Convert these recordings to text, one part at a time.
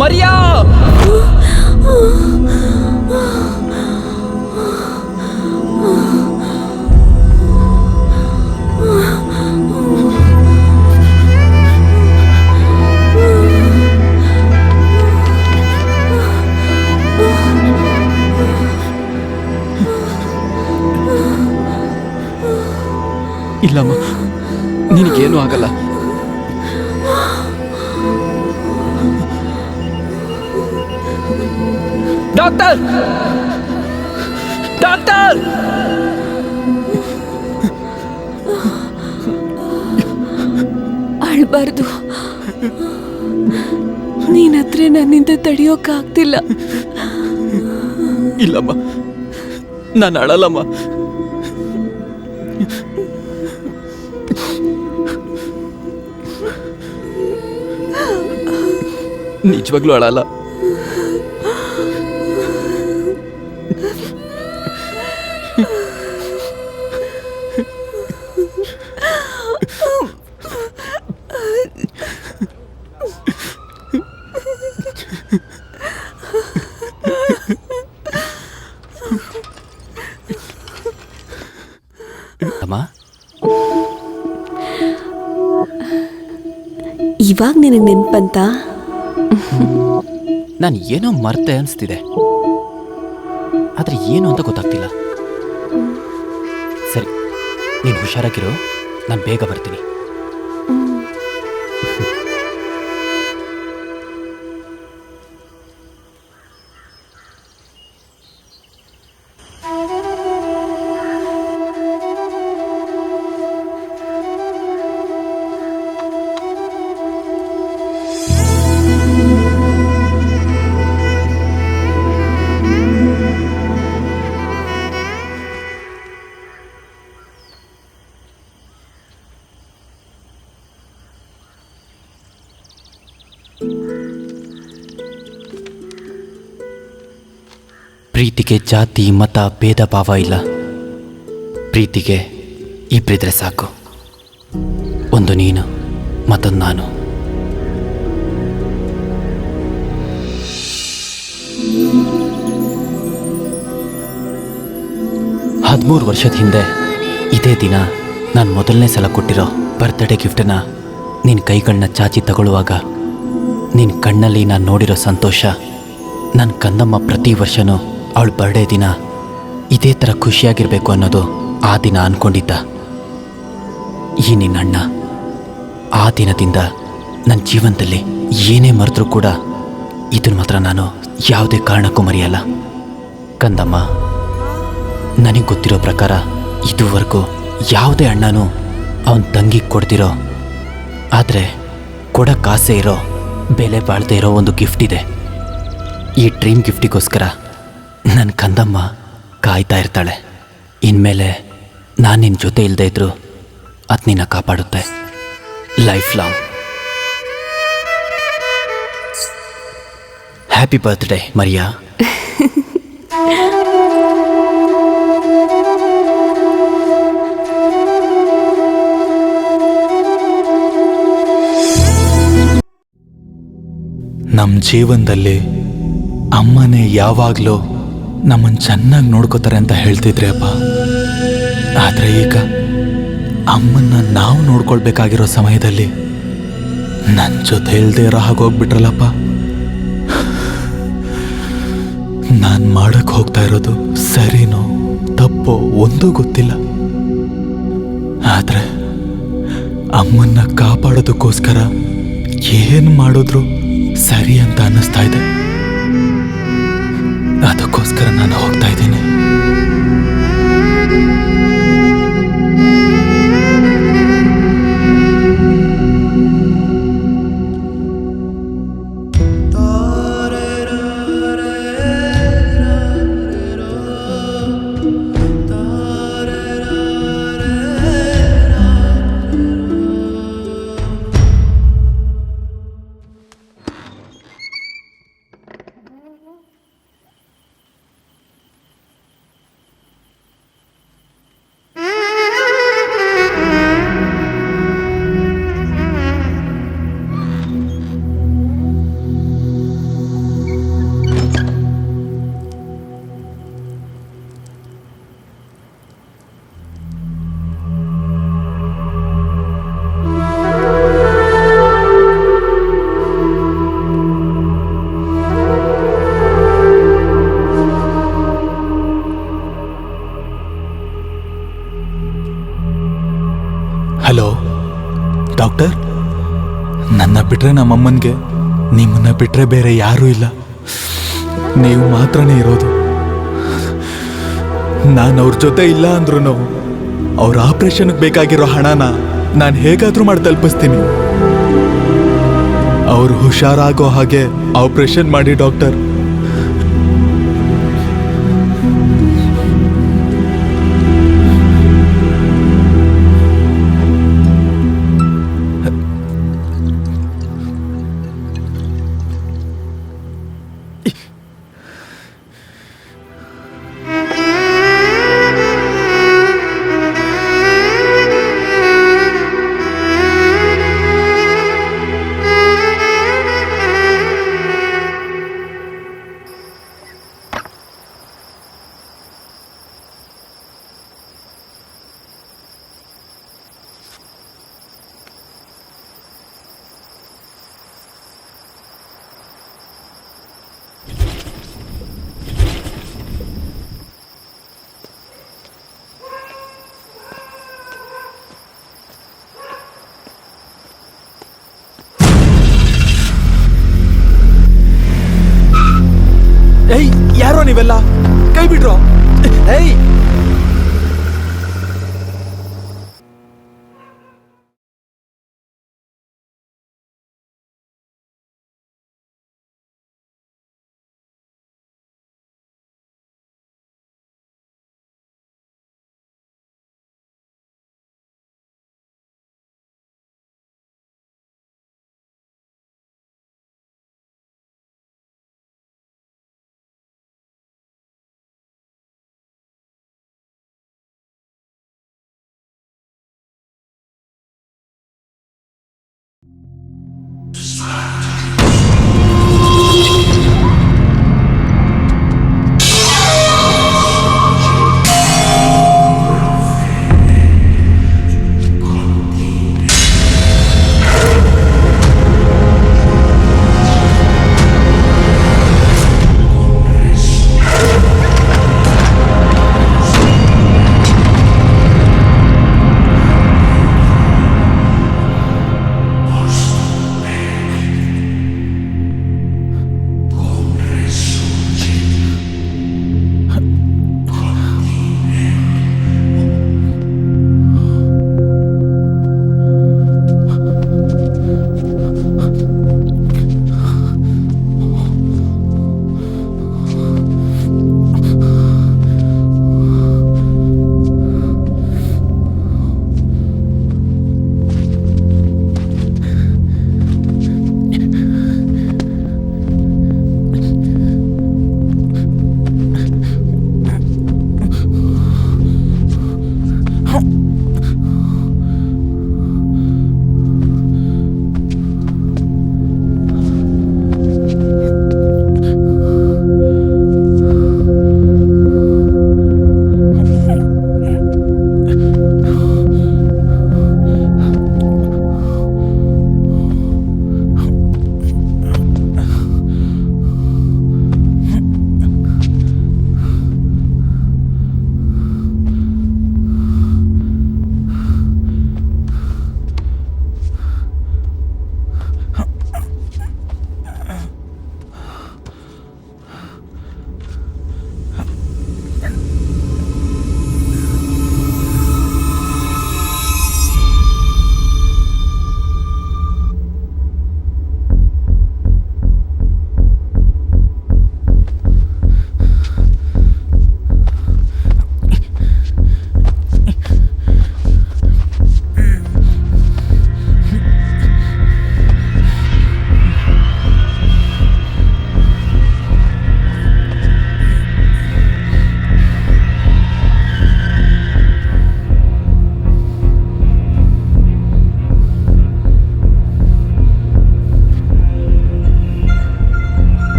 Maria! ಇಲ್ಲಮ್ಮ, ನಿನಗೇನು ಆಗಲ್ಲ. ಡಾಕ್ಟರ್! ಡಾಕ್ಟರ್! ಅಳ್ಬಾರ್ದು. ನೀನತ್ರ ನನ್ನಿಂದ ತಡೆಯೋಕ್ಕಾಗ್ತಿಲ್ಲ. ಇಲ್ಲಮ್ಮ, ನಾನು ಅಳಲ್ಲಮ್ಮ. ನಿಜವಾಗ್ಲೂ ಅಳಲ್ಲ. ಇವಾಗ ನಿನಗೆ ನೆನ್ಪಂತ? ನಾನು ಏನೋ ಮರ್ತೆ ಅನಿಸ್ತಿದೆ, ಆದರೆ ಏನು ಅಂತ ಗೊತ್ತಾಗ್ತಿಲ್ಲ. ಸರಿ, ನೀನು ಹುಷಾರಾಗಿರು, ನಾನು ಬೇಗ ಬರ್ತೀನಿ. ಪ್ರೀತಿಗೆ ಜಾತಿ ಮತ ಭೇದ ಭಾವ ಇಲ್ಲ. ಪ್ರೀತಿಗೆ ಇಬ್ಬರಿದ್ರೆ ಸಾಕು, ಒಂದು ನೀನು ಮತ್ತೊಂದು ನಾನು. ಹದಿಮೂರು ವರ್ಷದ ಹಿಂದೆ ಇದೇ ದಿನ ನಾನು ಮೊದಲನೇ ಸಲ ಕೊಟ್ಟಿರೋ ಬರ್ತ್ಡೇ ಗಿಫ್ಟನ್ನ ನಿನ್ನ ಕೈಗಳನ್ನ ಚಾಚಿ ತಗೊಳ್ಳುವಾಗ ನಿನ್ನ ಕಣ್ಣಲ್ಲಿ ನಾನು ನೋಡಿರೋ ಸಂತೋಷ, ನನ್ನ ಕಂದಮ್ಮ ಪ್ರತಿ ವರ್ಷವೂ ಅವಳ ಬರ್ಡೇ ದಿನ ಇದೇ ಥರ ಖುಷಿಯಾಗಿರಬೇಕು ಅನ್ನೋದು ಆ ದಿನ ಅಂದ್ಕೊಂಡಿದ್ದ. ಈ ನಿನ್ನಣ್ಣ ಆ ದಿನದಿಂದ ನನ್ನ ಜೀವನದಲ್ಲಿ ಏನೇ ಮರೆದ್ರೂ ಕೂಡ ಇದನ್ನು ಮಾತ್ರ ನಾನು ಯಾವುದೇ ಕಾರಣಕ್ಕೂ ಮರೆಯಲ್ಲ. ಕಂದಮ್ಮ, ನನಗೆ ಗೊತ್ತಿರೋ ಪ್ರಕಾರ ಇದುವರೆಗೂ ಯಾವುದೇ ಅಣ್ಣನೂ ಅವನ ತಂಗಿಗೆ ಕೊಡ್ತಿರೋ, ಆದರೆ ಕೊಡೋಕ್ಕಾಸೆ ಇರೋ, ಬೆಲೆ ಬಾಳದೇ ಇರೋ ಒಂದು ಗಿಫ್ಟ್ ಇದೆ. ಈ ಡ್ರೀಮ್ ಗಿಫ್ಟಿಗೋಸ್ಕರ ನನ್ನ ಕಂದಮ್ಮ ಕಾಯ್ತಾ ಇರ್ತಾಳೆ. ಇನ್ಮೇಲೆ ನಾನು ನಿನ್ನ ಜೊತೆ ಇಲ್ಲದೆ ಇದ್ದರೂ ಅದು ನಿನ್ನ ಕಾಪಾಡುತ್ತೆ life long. Happy birthday Maria. ನಮ್ಮ ಜೀವನದಲ್ಲಿ ಅಮ್ಮನೇ ಯಾವಾಗಲೂ ನಮ್ಮನ್ನು ಚೆನ್ನಾಗಿ ನೋಡ್ಕೋತಾರೆ ಅಂತ ಹೇಳ್ತಿದ್ರಿ ಅಪ್ಪ. ಆದರೆ ಈಗ ಅಮ್ಮನ್ನ ನಾವು ನೋಡ್ಕೊಳ್ಬೇಕಾಗಿರೋ ಸಮಯದಲ್ಲಿ ನನ್ನ ಜೊತೆ ಇಲ್ಲದೆ ಇರೋ ಹಾಗೋಗ್ಬಿಟ್ರಲ್ಲಪ್ಪ. ನಾನು ಮಾಡಕ್ಕೆ ಹೋಗ್ತಾ ಇರೋದು ಸರಿನೋ ತಪ್ಪೋ ಒಂದೂ ಗೊತ್ತಿಲ್ಲ. ಆದರೆ ಅಮ್ಮನ್ನ ಕಾಪಾಡೋದಕ್ಕೋಸ್ಕರ ಏನು ಮಾಡಿದ್ರು ಸರಿ ಅಂತ ಅನ್ನಿಸ್ತಾ ಇದೆ. ಅದಕ್ಕೋಸ್ಕರ ನಾನು ಹೋಗ್ತಾ ಇದ್ದೀನಿ. ಹಲೋ ಡಾಕ್ಟರ್, ನನ್ನ ಬಿಟ್ರೆ ನಮ್ಮಮ್ಮನಿಗೆ ನಿಮ್ಮನ್ನ ಬಿಟ್ರೆ ಬೇರೆ ಯಾರೂ ಇಲ್ಲ. ನೀವು ಮಾತ್ರನೇ ಇರೋದು. ನಾನು ಅವ್ರ ಜೊತೆ ಇಲ್ಲ ಅಂದ್ರೂ ಅವ್ರ ಆಪರೇಷನ್ಗೆ ಬೇಕಾಗಿರೋ ಹಣನ ನಾನು ಹೇಗಾದ್ರೂ ಮಾಡಿ ತಲುಪಿಸ್ತೀನಿ. ಅವ್ರು ಹುಷಾರಾಗೋ ಹಾಗೆ ಆಪರೇಷನ್ ಮಾಡಿ ಡಾಕ್ಟರ್. ಏಯ್, ಯಾರೋ ನೀವೆಲ್ಲ, ಕೈ ಬಿಡ್ರೋ. ಏಯ್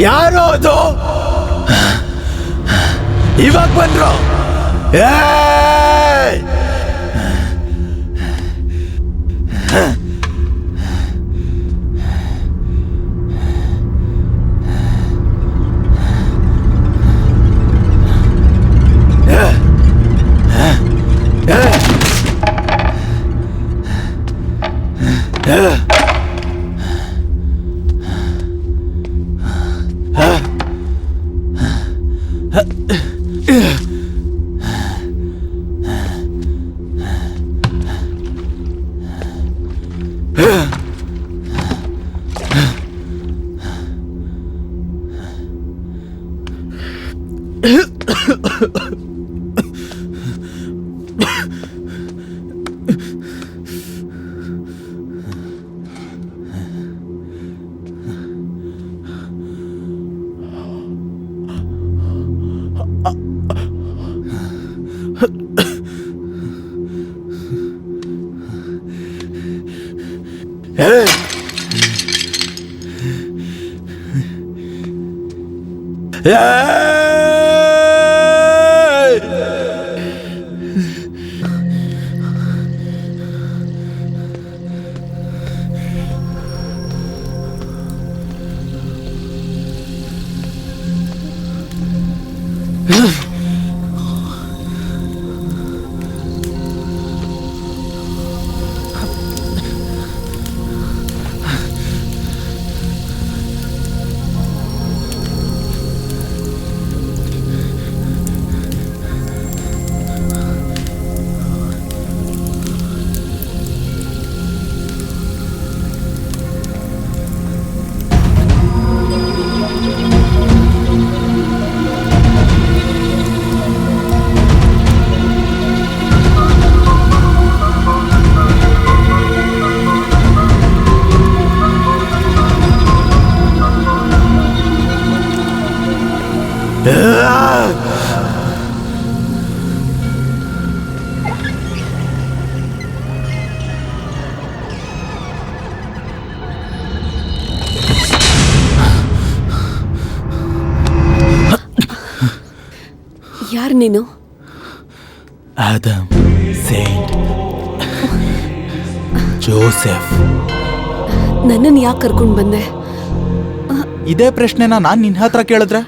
ಯಾರು ಅದು? ಇವಾಗ ಬಂದ್ರು. ಯಾರು ನೀನು? Adam, Saint, Joseph. ನನ್ನನ್ನು ಯಾಕೆ ಕರ್ಕೊಂಡು ಬಂದೆ? ಇದೇ ಪ್ರಶ್ನೆನ ನಾನು ನಿನ್ನ ಹತ್ರ ಕೇಳಿದ್ರೆ?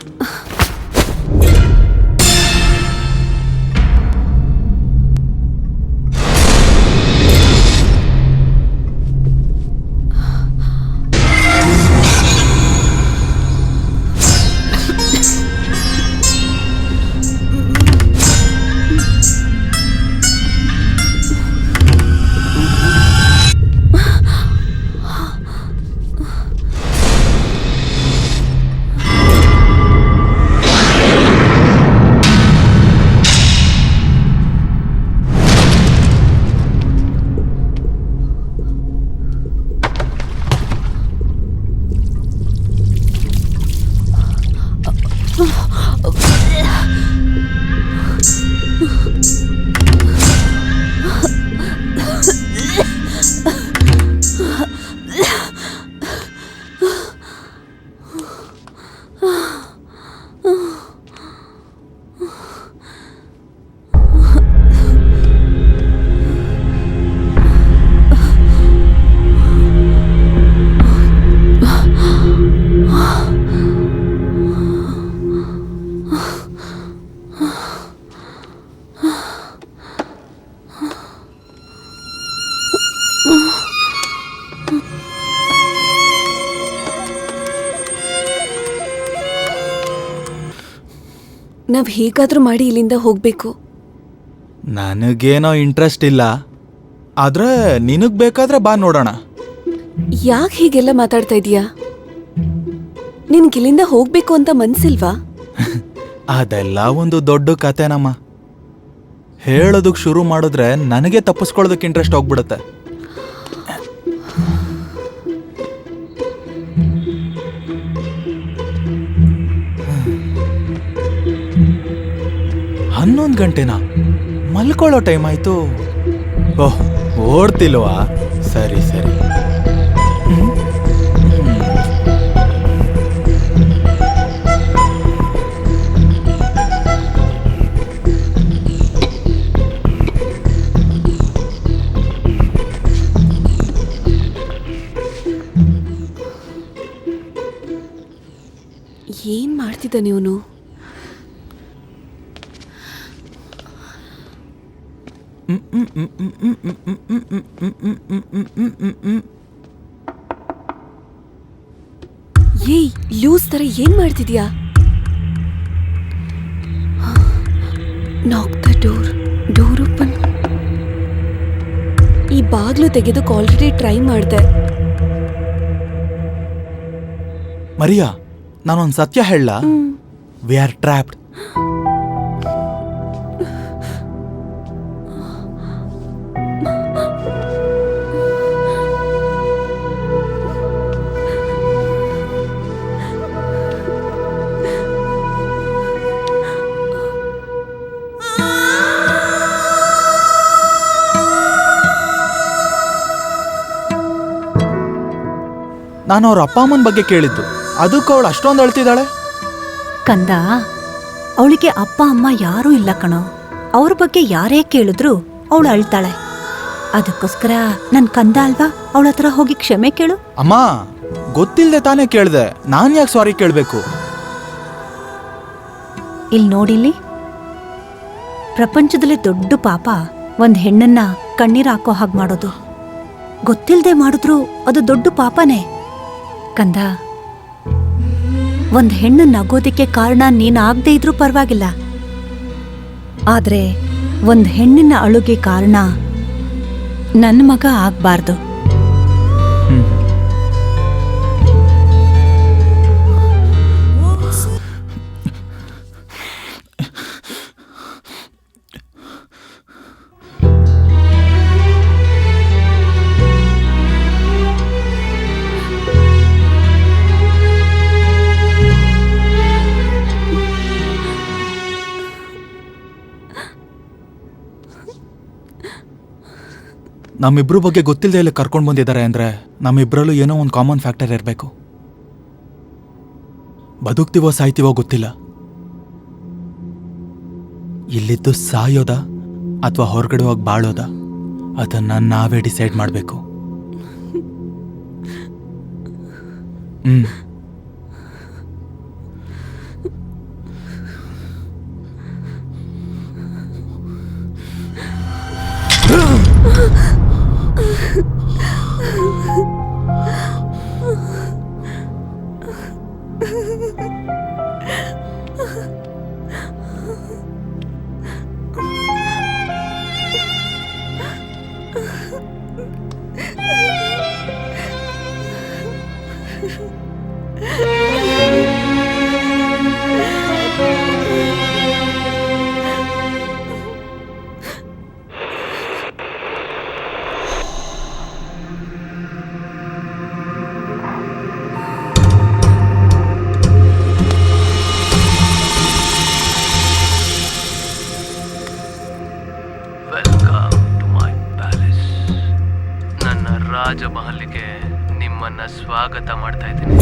ನಾವ್ ಹೇಗಾದ್ರೂ ಮಾಡಿ ಇಲ್ಲಿಂದ ಹೋಗ್ಬೇಕು. ನನಗೇನೋ ಇಂಟ್ರೆಸ್ಟ್ ಇಲ್ಲ, ಆದ್ರೆ ನಿನಗ್ ಬೇಕಾದ್ರೆ ಬಾ ನೋಡೋಣ. ಯಾಕೆ ಹೀಗೆಲ್ಲ ಮಾತಾಡ್ತಾ ಇದೀಯಾ? ನಿನ್ಗಿಲ್ಲಿಂದ ಹೋಗ್ಬೇಕು ಅಂತ ಮನ್ಸಿಲ್ವಾ? ಅದೆಲ್ಲ ಒಂದು ದೊಡ್ಡ ಕತೆನಮ್ಮ. ಹೇಳೋದಕ್ ಶುರು ಮಾಡಿದ್ರೆ ನನಗೆ ತಪ್ಪಿಸ್ಕೊಳ್ಳೋದಕ್ಕೆ ಇಂಟ್ರೆಸ್ಟ್ ಹೋಗ್ಬಿಡುತ್ತೆ. ಹನ್ನೊಂದು ಗಂಟೆನಾ? ಮಲ್ಕೊಳ್ಳೋ ಟೈಮ್ ಆಯ್ತು. ಓಹ್, ಓಡ್ತಿಲ್ವಾ? ಸರಿ ಸರಿ. ಏನ್ ಮಾಡ್ತಿದ್ದಾನೆ ಇವನು? ಏಯ್, ಲೂಸ್ ತರ ಏನ್ ಮಾಡ್ತಿದ್ಯಾ? ನಾಕ್ ದ ಡೋರ್ ಓಪನ್. ಈ ಬಾಗ್ಲು ತೆಗೆದಕ್ಕೆ ಆಲ್ರೆಡಿ ಟ್ರೈ ಮಾಡ್ದೆ. ಮರಿಯಾ, ನಾನೊಂದು ಸತ್ಯ ಹೇಳ. We are trapped. ನಾನು ಅವ್ರ ಅಪ್ಪ ಅಮ್ಮನ ಬಗ್ಗೆ ಕೇಳಿದ್ದು, ಅದಕ್ಕೆ ಅವಳು ಅಷ್ಟೊಂದು ಅಳ್ತಿದ್ದಾಳೆ. ಕಂದ, ಅವಳಿಗೆ ಅಪ್ಪ ಅಮ್ಮ ಯಾರೂ ಇಲ್ಲ ಕಣೋ. ಅವ್ರ ಬಗ್ಗೆ ಯಾರೇ ಕೇಳಿದ್ರು ಅವಳು ಅಳ್ತಾಳೆ. ಅದಕ್ಕೋಸ್ಕರ ನನ್ ಕಂದ ಅಲ್ವಾ, ಅವಳ ಹತ್ರ ಹೋಗಿ ಕ್ಷಮೆ ಕೇಳು. ಅಮ್ಮ, ಗೊತ್ತಿಲ್ಲದೆ ತಾನೇ ಕೇಳ್ದೆ, ನಾನು ಯಾಕೆ ಸಾರಿ ಕೇಳಬೇಕು? ಇಲ್ಲಿ ನೋಡಿಲ್ಲಿ, ಪ್ರಪಂಚದಲ್ಲಿ ದೊಡ್ಡ ಪಾಪ ಒಂದ್ ಹೆಣ್ಣನ್ನ ಕಣ್ಣೀರ್ ಹಾಕೋ ಹಾಗೆ ಮಾಡೋದು. ಗೊತ್ತಿಲ್ದೆ ಮಾಡಿದ್ರು ಅದು ದೊಡ್ಡ ಪಾಪನೇ ಕಂದ. ಒಂದ್ ಹೆಣ್ಣು ನಗೋದಿಕ್ಕೆ ಕಾರಣ ನೀನ್ ಆಗದೆ ಇದ್ರೂ ಪರವಾಗಿಲ್ಲ, ಆದ್ರೆ ಒಂದ್ ಹೆಣ್ಣಿನ ಅಳುಗೆ ಕಾರಣ ನನ್ನ ಮಗ ಆಗ್ಬಾರ್ದು. ನಮ್ಮಿಬ್ರು ಬಗ್ಗೆ ಗೊತ್ತಿಲ್ಲದೆ ಇಲ್ಲಿ ಕರ್ಕೊಂಡು ಬಂದಿದ್ದಾರೆ ಅಂದ್ರೆ ನಮ್ಮಿಬ್ರಲ್ಲೂ ಏನೋ ಒಂದು ಕಾಮನ್ ಫ್ಯಾಕ್ಟರ್ ಇರಬೇಕು. ಬದುಕ್ತಿವೋ ಸಾಯ್ತೀವೋ ಗೊತ್ತಿಲ್ಲ. ಇಲ್ಲಿದ್ದು ಸಾಯೋದ ಅಥವಾ ಹೊರಗಡೆ ಹೋಗಿ ಬಾಳೋದ, ಅದನ್ನ ನಾವೇ ಡಿಸೈಡ್ ಮಾಡಬೇಕು. ರಾಜಮಹಲ್ಗೆ ನಿಮ್ಮನ್ನ ಸ್ವಾಗತ ಮಾಡ್ತಾ ಇದ್ದೀನಿ.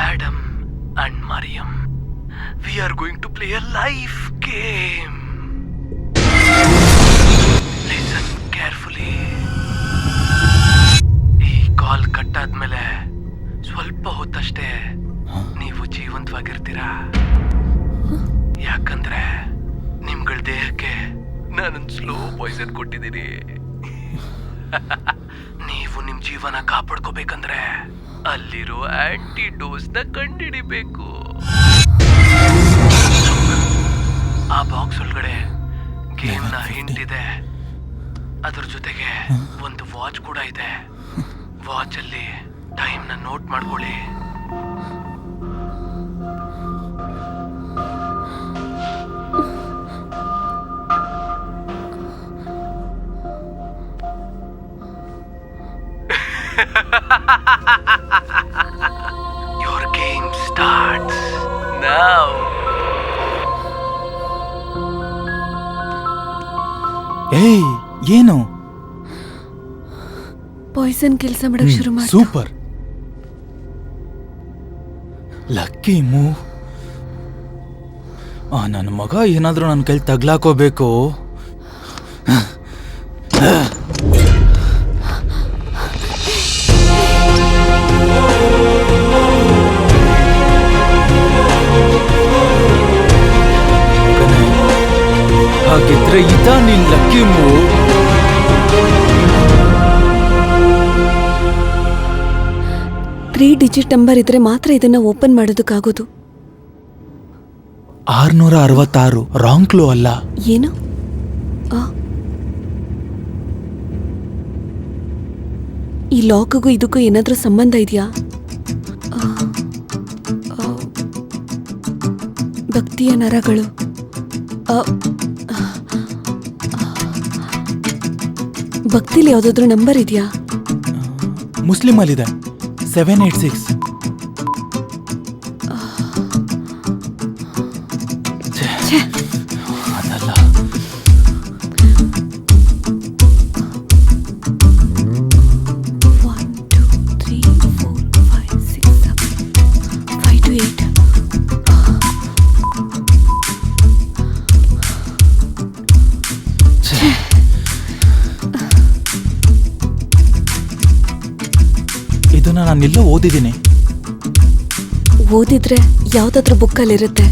Adam and Mariam, we are going to play a life game. Listen carefully. ಈ ಕಾಲ್ ಕಟ್ಟಾದ್ಮೇಲೆ ಸ್ವಲ್ಪ ಹೊತ್ತಷ್ಟೇ ನೀವು ಜೀವಂತವಾಗಿರ್ತೀರಾ. ಯಾಕಂದ್ರೆ ನಿಮ್ಗಳ ದೇಹಕ್ಕೆ ನಾನೊಂದು ಸ್ಲೋ ಪಾಯ್ಸನ್ ಕೊಟ್ಟಿದ್ದೀನಿ. ನೀವು ನಿಮ್ ಜೀವನ ಕಾಪಾಡ್ಕೋಬೇಕಂದ್ರೆ ಅಲ್ಲಿರೋ ಆಂಟಿ ಡೋಸ್ನ ಕಂಡಿಡಿಬೇಕು. ಅದ್ರ ಜೊತೆಗೆ ಒಂದು ವಾಚ್ ಕೂಡ ಇದೆ. ವಾಚ್ ಅಲ್ಲಿ ಟೈಮ್ ನ ನೋಟ್ ಮಾಡ್ಕೊಳ್ಳಿ. Your game starts now. ಏಯ್, ಏನು? ಪಾಯ್ಸನ್ ಕೆಲಸ ಮಾಡಕ್ ಶುರು ಮಾಡಿ. Super, lucky move. ನನ್ನ ಮಗ ಏನಾದ್ರೂ ನನ್ನ ಕೈಲಿ ತಗ್ಲಾಕೋಬೇಕು. ಹಾಗಿದ್ರೆ ಇದ ನಿನ್ ಲಕ್ಕಿ ಮೂವ್. 3 ಡಿಜಿಟ್ ನಂಬರ್ ಇದ್ರೆ ಮಾತ್ರ ಇದನ್ನ ಓಪನ್ ಮಾಡೋದಕ್ಕಾಗೋದು. 666 ರಾಂಗ್ ಕ್ಲೂ ಅಲ್ಲ. ಏನು? ಈ ಲಾಕ್ಗೂ ಇದಕ್ಕೂ ಏನಾದ್ರೂ ಸಂಬಂಧ ಇದೆಯಾ? ಭಕ್ತಿಯ ನರಗಳು. ಭಕ್ತಿಲಿ ಯಾವ್ದಾದ್ರು ನಂಬರ್ ಇದೆಯಾ? ಮುಸ್ಲಿಂ ಅಲ್ಲಿದೆ 786. ಅದಲ್ಲ. ಇದನ್ನ ನಾನೆಲ್ಲೋ ಓದಿದ್ದೀನಿ. ಓದಿದ್ರೆ ಯಾವ್ದಾದ್ರು ಬುಕ್ಕಲ್ಲಿರುತ್ತೆ.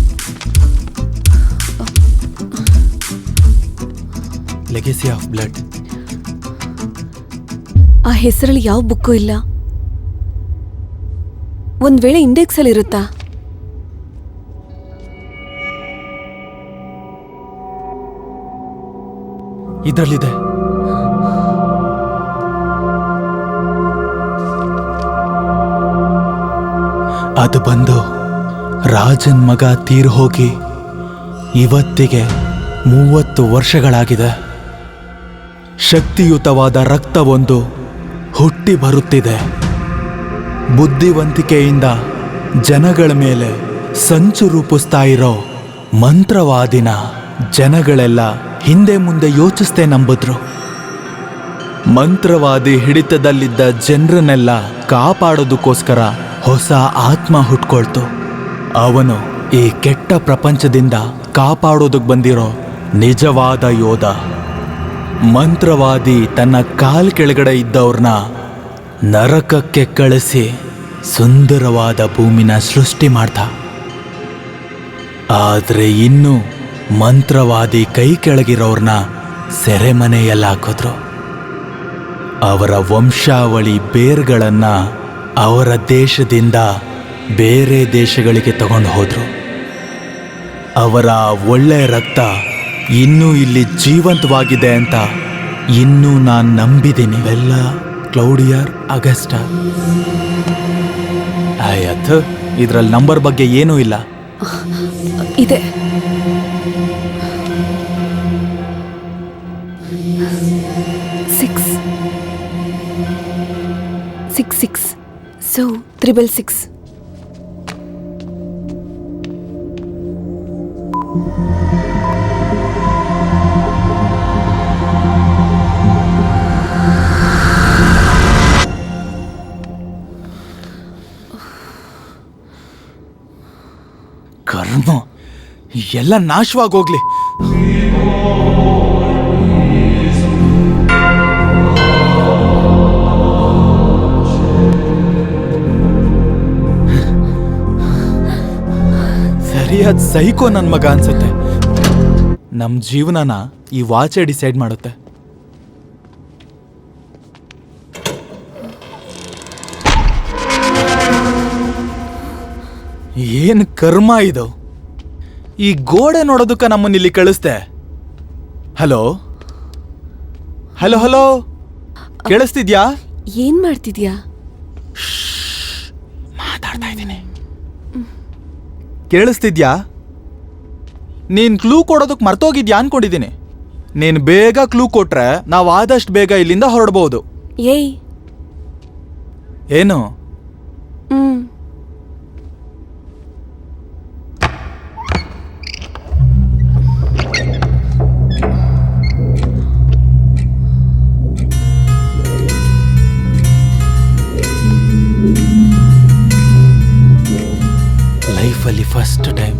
Legacy of blood. ಆ ಹೆಸರಲ್ಲಿ ಯಾವ ಬುಕ್ಕು ಇಲ್ಲ. ಒಂದ್ ವೇಳೆ ಇಂಡೆಕ್ಸ್ ಅಲ್ಲಿ ಇರುತ್ತಾ? ಇದರಲ್ಲಿದೆ. ಅದು ಬಂದು ರಾಜನ್ ಮಗ ತೀರ್ ಹೋಗಿ ಇವತ್ತಿಗೆ 30 ವರ್ಷಗಳಾಗಿದೆ. ಶಕ್ತಿಯುತವಾದ ರಕ್ತವೊಂದು ಹುಟ್ಟಿ ಬರುತ್ತಿದೆ. ಬುದ್ಧಿವಂತಿಕೆಯಿಂದ ಜನಗಳ ಮೇಲೆ ಸಂಚು ರೂಪಿಸ್ತಾ ಇರೋ ಮಂತ್ರವಾದಿನ ಜನಗಳೆಲ್ಲ ಹಿಂದೆ ಮುಂದೆ ಯೋಚಿಸ್ತೇ ನಂಬಿದ್ರು. ಮಂತ್ರವಾದಿ ಹಿಡಿತದಲ್ಲಿದ್ದ ಜನರನ್ನೆಲ್ಲ ಕಾಪಾಡೋದಕ್ಕೋಸ್ಕರ ಹೊಸ ಆತ್ಮ ಹುಟ್ಕೊಳ್ತು. ಅವನು ಈ ಕೆಟ್ಟ ಪ್ರಪಂಚದಿಂದ ಕಾಪಾಡೋದಕ್ಕೆ ಬಂದಿರೋ ನಿಜವಾದ ಯೋಧ. ಮಂತ್ರವಾದಿ ತನ್ನ ಕಾಲ್ ಕೆಳಗಡೆ ಇದ್ದವ್ರನ್ನ ನರಕಕ್ಕೆ ಕಳಿಸಿ ಸುಂದರವಾದ ಭೂಮಿನ ಸೃಷ್ಟಿ ಮಾಡ್ದ. ಆದರೆ ಇನ್ನು ಮಂತ್ರವಾದಿ ಕೈ ಕೆಳಗಿರೋರ್ನ ಸೆರೆಮನೆಯಲ್ಲಿ ಹಾಕಿದ್ರು. ಅವರ ವಂಶಾವಳಿ ಬೇರ್ಗಳನ್ನ ಅವರ ದೇಶದಿಂದ ಬೇರೆ ದೇಶಗಳಿಗೆ ತಗೊಂಡು ಹೋದ್ರು. ಅವರ ಒಳ್ಳೆ ರಕ್ತ ಇನ್ನೂ ಇಲ್ಲಿ ಜೀವಂತವಾಗಿದೆ ಅಂತ ಇನ್ನೂ ನಾನು ನಂಬಿದ್ದೀನಿ. ಬೆಲ್ಲ ಕ್ಲೌಡಿಯರ್ ಅಗಸ್ಟಾ. ಆಯ್ತು, ಇದರಲ್ಲಿ ನಂಬರ್ ಬಗ್ಗೆ ಏನೂ ಇಲ್ಲ. ಇದೆ. Six 6 So 666. ಕರ್ಮ, ಎಲ್ಲ ನಾಶವಾಗೋಗ್ಲಿ. ಸರಿಯಾದ ಸೈಕೋ ನನ್ನ ಮಗ ಅನ್ಸುತ್ತೆ. ನಮ್ಮ ಜೀವನನ ಈ ವಾಚೆ ಡಿಸೈಡ್ ಮಾಡುತ್ತೆ. ಏನ್ ಕರ್ಮ ಇದು. ಈ ಗೋಡೆ ನೋಡೋದಕ್ಕ ನಮ್ಮನ್ನ ಇಲ್ಲಿ ಕಳಿಸ್ದೆ. ಹಲೋ ಹಲೋ ಹಲೋ, ಕೇಳಿಸ್ತಿದ್ಯಾ? ಏನ್ ಮಾಡ್ತಿದ್ಯಾ? ಮಾತಾಡ್ತಾ ಇದ್ದೀನಿ. ಕೇಳಿಸ್ತಿದ್ಯಾ? ನೀನ್ ಕ್ಲೂ ಕೊಡೋದಕ್ಕೆ ಮರ್ತೋಗಿದ್ಯಾ ಅನ್ಕೊಂಡಿದ್ದೀನಿ. ನೀನ್ ಬೇಗ ಕ್ಲೂ ಕೊಟ್ರೆ ನಾವು ಆದಷ್ಟು ಬೇಗ ಇಲ್ಲಿಂದ ಹೊರಡ್ಬೋದು. ಏಯ್. ಏನು? ಹ್ಮ್. ಲೈಫಲ್ಲಿ ಫಸ್ಟ್ ಟೈಮ್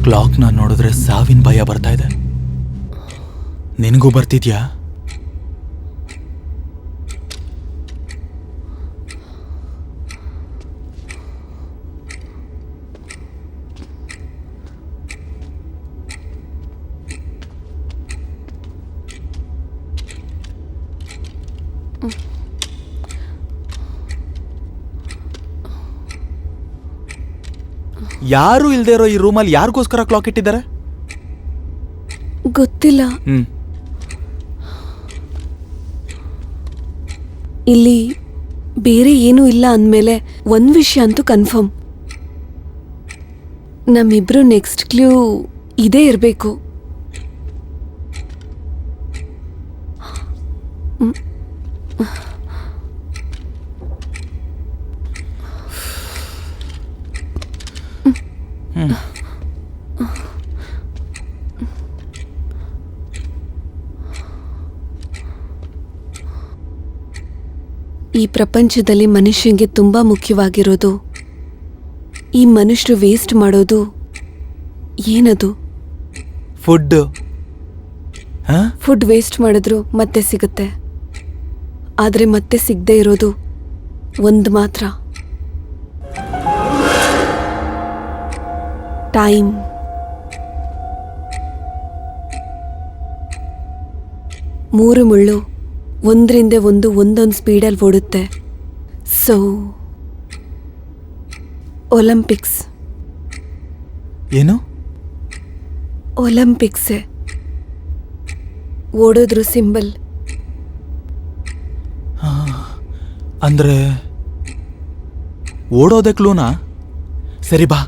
ಕ್ಲಾಕ್ನ ನೋಡಿದ್ರೆ ಸಾವಿನ ಭಯ ಬರ್ತಾ ಇದೆ. ನಿನಗೂ ಬರ್ತಿದ್ಯಾ? ಯಾರು ಇಲ್ದೇ ಇರೋ ಈ ರೂಮಲ್ಲಿ ಯಾರಿಗೋಸ್ಕರ ಕ್ಲಾಕ್ ಇಟ್ಟಿದ್ದಾರೆ? ಗೊತ್ತಿಲ್ಲ. ಹ್ಮ್. ಇಲ್ಲಿ ಬೇರೆ ಏನೂ ಇಲ್ಲ ಅಂದ್ಮೇಲೆ ಒಂದ್ ವಿಷಯ ಅಂತೂ ಕನ್ಫರ್ಮ್. ನಮ್ಮಿಬ್ರು ನೆಕ್ಸ್ಟ್ ಕ್ಲೂ ಇದೇ ಇರಬೇಕು. ಈ ಪ್ರಪಂಚದಲ್ಲಿ ಮನುಷ್ಯಂಗೆ ತುಂಬಾ ಮುಖ್ಯವಾಗಿರೋದು, ಈ ಮನುಷ್ಯರು ವೇಸ್ಟ್ ಮಾಡೋದು ಏನದು? ಫುಡ್. ಫುಡ್ ವೇಸ್ಟ್ ಮಾಡಿದ್ರು ಮತ್ತೆ ಸಿಗುತ್ತೆ, ಆದ್ರೆ ಮತ್ತೆ ಸಿಗದೆ ಇರೋದು ಒಂದು ಮಾತ್ರ, ಟೈಮ್. ಮೂರು ಮುಳ್ಳು ಒಂದರಿಂದ ಒಂದೊಂದು ಸ್ಪೀಡಲ್ಲಿ ಓಡುತ್ತೆ. So Olympics. ಏನು? ಒಲಿಂಪಿಕ್ಸೇ ಓಡೋದ್ರ ಸಿಂಬಲ್. ಅಂದ್ರೆ ಓಡೋದೆ ಕ್ಲೂನಾ? ಸರಿ ಬಾ.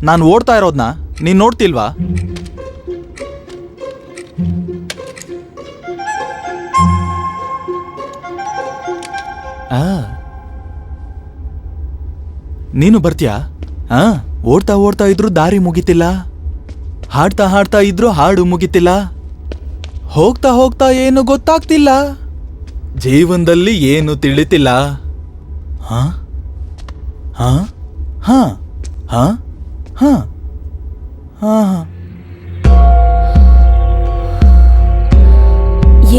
ನಾನು ಓಡ್ತಾ ಇರೋದ್ನ ನೀನ್ ನೋಡ್ತಿಲ್ವಾ? ನೀನು ಬರ್ತೀಯಾ? ಓಡ್ತಾ ಓಡ್ತಾ ಇದ್ರು ದಾರಿ ಮುಗಿತಿಲ್ಲ, ಹಾಡ್ತಾ ಹಾಡ್ತಾ ಇದ್ರು ಹಾಡು ಮುಗಿತಿಲ್ಲ, ಹೋಗ್ತಾ ಹೋಗ್ತಾ ಏನು ಗೊತ್ತಾಗ್ತಿಲ್ಲ, ಜೀವನದಲ್ಲಿ ಏನು ತಿಳಿತಿಲ್ಲ. ಹಾ ಹಾ ಹಾ ಹಾ ಹಾ ಹಾ ಹಾ.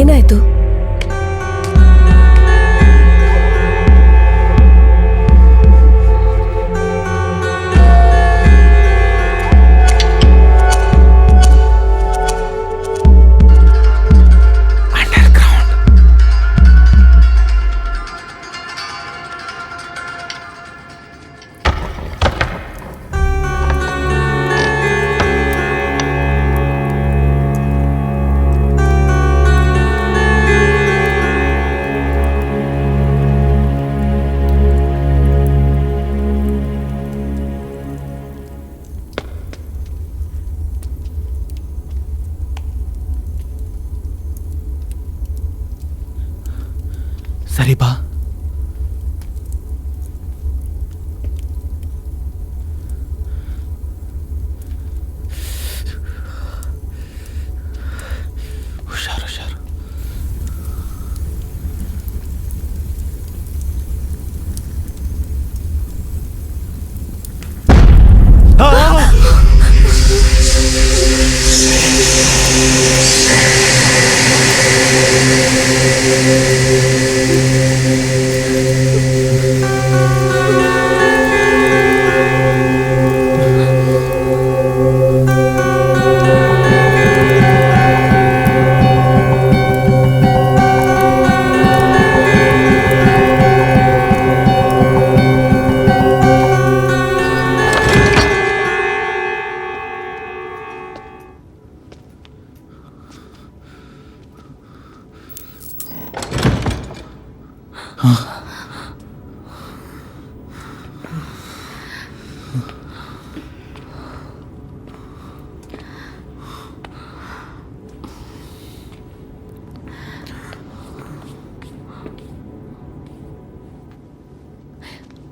ಏನಾಯ್ತು? ಸರಿ ಬಾ. ಹುಷಾರು ಹುಷಾರು.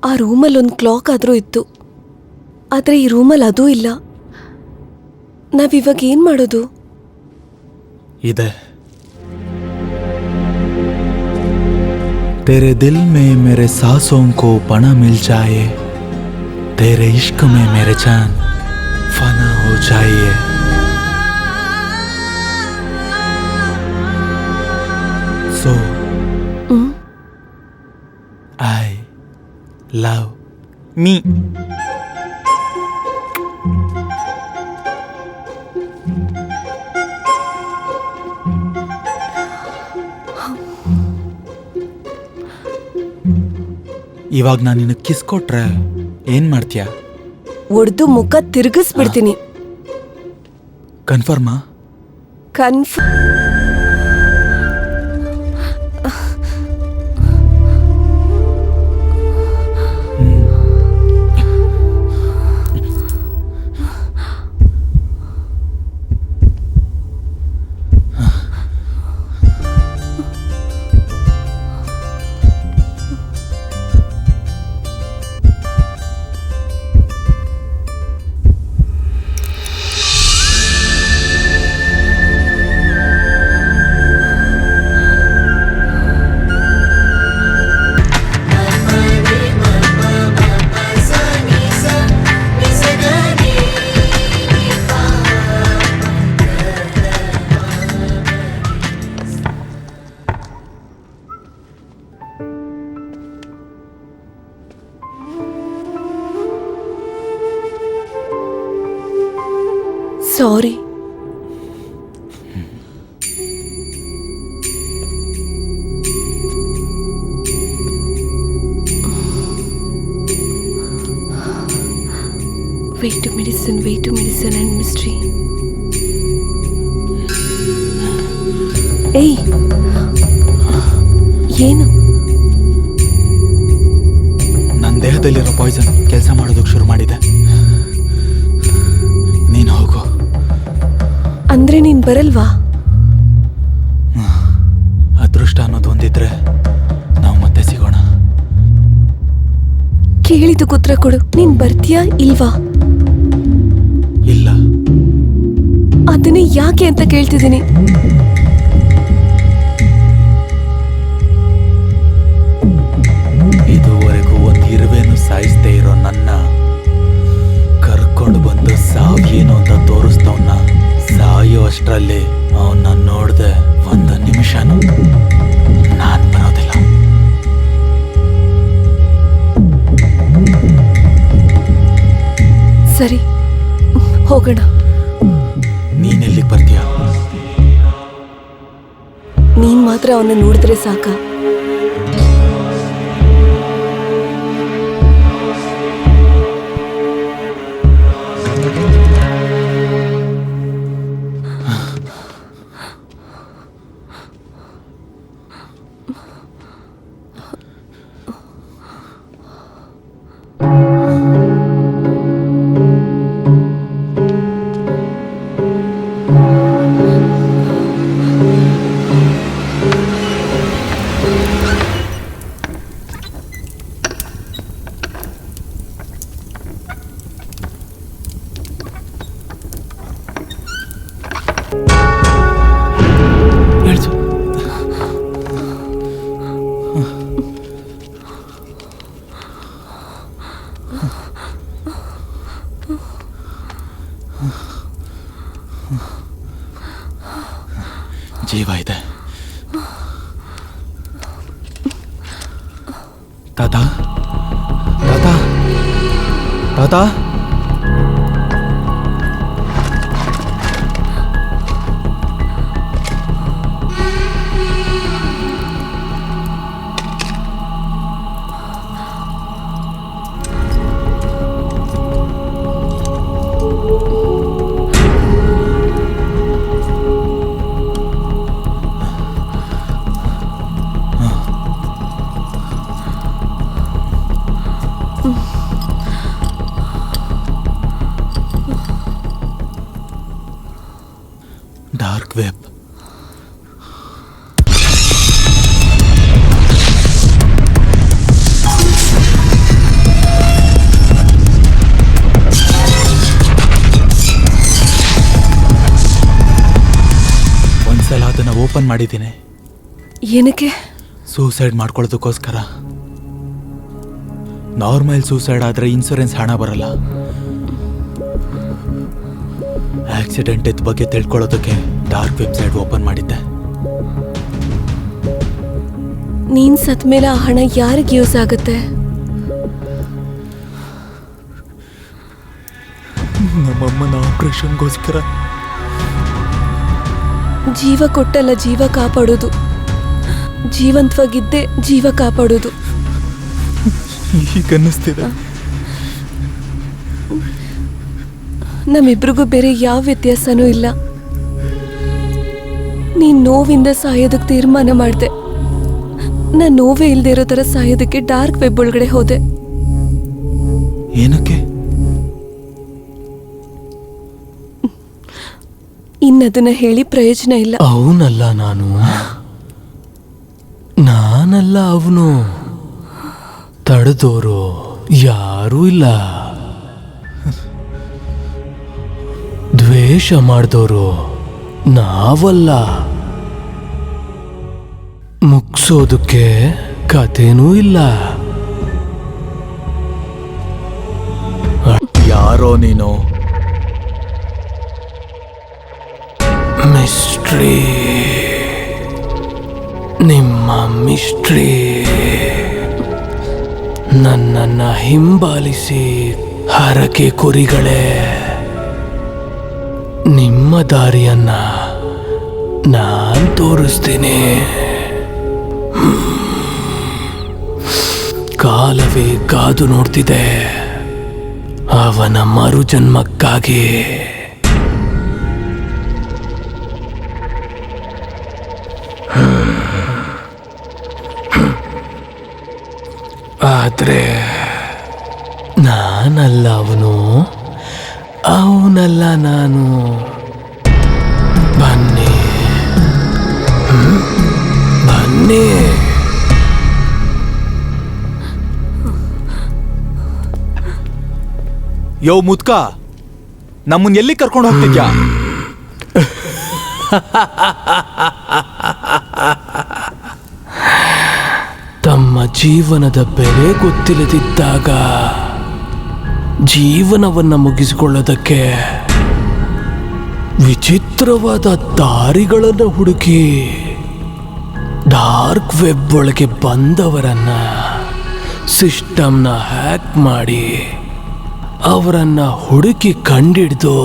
ಆ ರೂಮಲ್ಲಿ ಒಂದು ಕ್ಲಾಕ್ ಆದರೂ ಇತ್ತು, ಆದರೆ ಈ ರೂಮಲ್ಲಿ ಅದೂ ಇಲ್ಲ. ನಾವಿವಾಗ ಏನು ಮಾಡೋದು? ಇದೆ. तेरे दिल में मेरे सांसों को पना मिल जाए, तेरे इश्क में मेरे जान फना हो जाइए. So I love me. ಇವಾಗ ನಾನು ನಿನಗೆ ಕಿಸ್ ಕೊಟ್ರೆ ಏನ್ ಮಾಡ್ತೀಯ? ಒಡೆದು ಮುಖ ತಿರುಗಿಸ್ಬಿಡ್ತೀನಿ. ಕನ್ಫರ್ಮಾ? ಸಾರಿ. Way to medicine and mystery. ಏಯ್, ಏನು? ನನ್ನ ದೇಹದಲ್ಲಿರೋ ಪಾಯ್ಸನ್ ಕೆಲಸ ಮಾಡೋದಕ್ಕೆ ಶುರು ಮಾಡಿದೆ. ನೀನು ಹೋಗು. ಅಂದ್ರೆ ನೀನ್ ಬರಲ್ವಾ? ಅದೃಷ್ಟ ಅನ್ನೋದು ಒಂದಿದ್ರೆ ನಾವು ಮತ್ತೆ ಸಿಗೋಣ. ಕೇಳಿದ ಉತ್ತರ ಕೊಡು. ನೀನ್ ಬರ್ತೀಯಾ ಇಲ್ವಾ? ಇಲ್ಲ. ಅದನ್ನೇ ಯಾಕೆ ಅಂತ ಕೇಳ್ತಿದ್ದೀನಿ. ಇದುವರೆಗೂ ಒಂದು ಇರುವೆನು ಸಾಯಿಸ್ದೇ ಇರೋ ನನ್ನ ಕರ್ಕೊಂಡು ಬಂದು ಸಾವು ಏನು ಅಂತ ತೋರಿಸ್ತವನ್ನ ಸಾಯೋ ಅಷ್ಟರಲ್ಲಿ ಅವನ್ನ ನೋಡ್ದೆ ಒಂದು ನಿಮಿಷನೂ ನಾನ್ ಬರೋದಿಲ್ಲ. ಸರಿ, ಹೋಗೋಣ. ನೀನೆಲ್ಲಿಗೆ ಬರ್ತೀಯ? ನೀನ್ ಮಾತ್ರ ಅವನ್ನ ನೋಡಿದ್ರೆ ಸಾಕ. ಜೀವ ಇದೆ. ತಾತ, ತಾತ, ತಾತ. Dark web. ಅದನ್ನ ಓಪನ್ ಮಾಡಿದ್ದೀನಿ. ಏನಕ್ಕೆ? ಸೂಸೈಡ್ ಮಾಡ್ಕೊಳ್ಳೋದಕ್ಕೋಸ್ಕರ. ನಾರ್ಮಲ್ ಸೂಸೈಡ್ ಆದ್ರೆ ಇನ್ಸೂರೆನ್ಸ್ ಹಣ ಬರಲ್ಲ. ಆಕ್ಸಿಡೆಂಟ್ ಇದ್ದ ಬಗ್ಗೆ ತಿಳ್ಕೊಳ್ಳೋದಕ್ಕೆ ಡಾರ್ಕ್ ವೆಬ್ಸೈಟ್ ಓಪನ್ ಮಾಡಿದ್ದೆ. ನೀನ್ ಸತ್ ಮೇಲೆ ಆ ಹಣ ಯಾರಿಗೆ ಯೂಸ್ ಆಗುತ್ತೆ? ನಮ್ಮಮ್ಮನ ಆಪರೇಷನ್ಗೋಸ್ಕರ. ಜೀವ ಕೊಟ್ಟಲ್ಲ ಜೀವ ಕಾಪಾಡೋದು, ಜೀವಂತವಾಗಿದ್ದೆ ಜೀವ ಕಾಪಾಡೋದು. ಈಗ ಅನ್ನಿಸ್ತಿದೆ. ನಮ್ಮಿಬ್ರಿಗೂ ಬೇರೆ ಯಾವ ವ್ಯತ್ಯಾಸನೂ ಇಲ್ಲ. ನೀನ್ ನೋವಿಂದ ಸಾಯೋದಕ್ಕೆ ತೀರ್ಮಾನ ಮಾಡಿದೆ. ನಾನು ನೋವೇ ಇಲ್ದೇ ಇರೋ ಥರ ಸಾಯೋದಕ್ಕೆ ಡಾರ್ಕ್ ವೆಬ್ ಒಳಗಡೆ ಹೋದೆ. ಏನಕ್ಕೆ? ಇನ್ನದನ್ನ ಹೇಳಿ ಪ್ರಯೋಜನ ಇಲ್ಲ. ಅವನಲ್ಲ ನಾನಲ್ಲ ಅವನು. ತಡೆದೋರು ಯಾರೂ ಇಲ್ಲ. ದ್ವೇಷ ಮಾಡಿದವರು ನಾವಲ್ಲ. ಮುಗ್ಸೋದಕ್ಕೆ ಕಥೆನೂ ಇಲ್ಲ. ಯಾರೋ ನೀನು? ಮಿಸ್ಟ್ರಿ, ನಿಮ್ಮ ಮಿಸ್ಟ್ರಿ. ನನ್ನನ್ನ ಹಿಂಬಾಲಿಸಿ ಹರಕೆ ಕುರಿಗಳೇ, ನಿಮ್ಮ ದಾರಿಯನ್ನ ನಾನ್ ತೋರಿಸ್ತೀನಿ. ಕಾಲವೇ ಕಾದು ನೋಡ್ತಿದೆ ಅವನ ಮರುಜನ್ಮಕ್ಕಾಗಿ. ಆದ್ರೆ ನಾನಲ್ಲ ಅವನು, ಅವನಲ್ಲ ನಾನು. ಬನ್ನಿ ಬನ್ನಿ. ಯೋ ಮುದ್ಕ, ನಮ್ಮನ್ ಎಲ್ಲಿ ಕರ್ಕೊಂಡು ಹೋಗ್ತಿದ್ಯಾ? ತಮ್ಮ ಜೀವನದ ಬೆಲೆ ಗೊತ್ತಿಲ್ಲದಿದ್ದಾಗ ಜೀವನವನ್ನ ಮುಗಿಸಿಕೊಳ್ಳೋದಕ್ಕೆ ವಿಚಿತ್ರವಾದ ದಾರಿಗಳನ್ನು ಹುಡುಕಿ ಡಾರ್ಕ್ ವೆಬ್ ಒಳಗೆ ಬಂದವರನ್ನ, ಸಿಸ್ಟಮ್ನ ಹ್ಯಾಕ್ ಮಾಡಿ ಅವರನ್ನ ಹುಡುಕಿ ಕಂಡಿಡ್ದು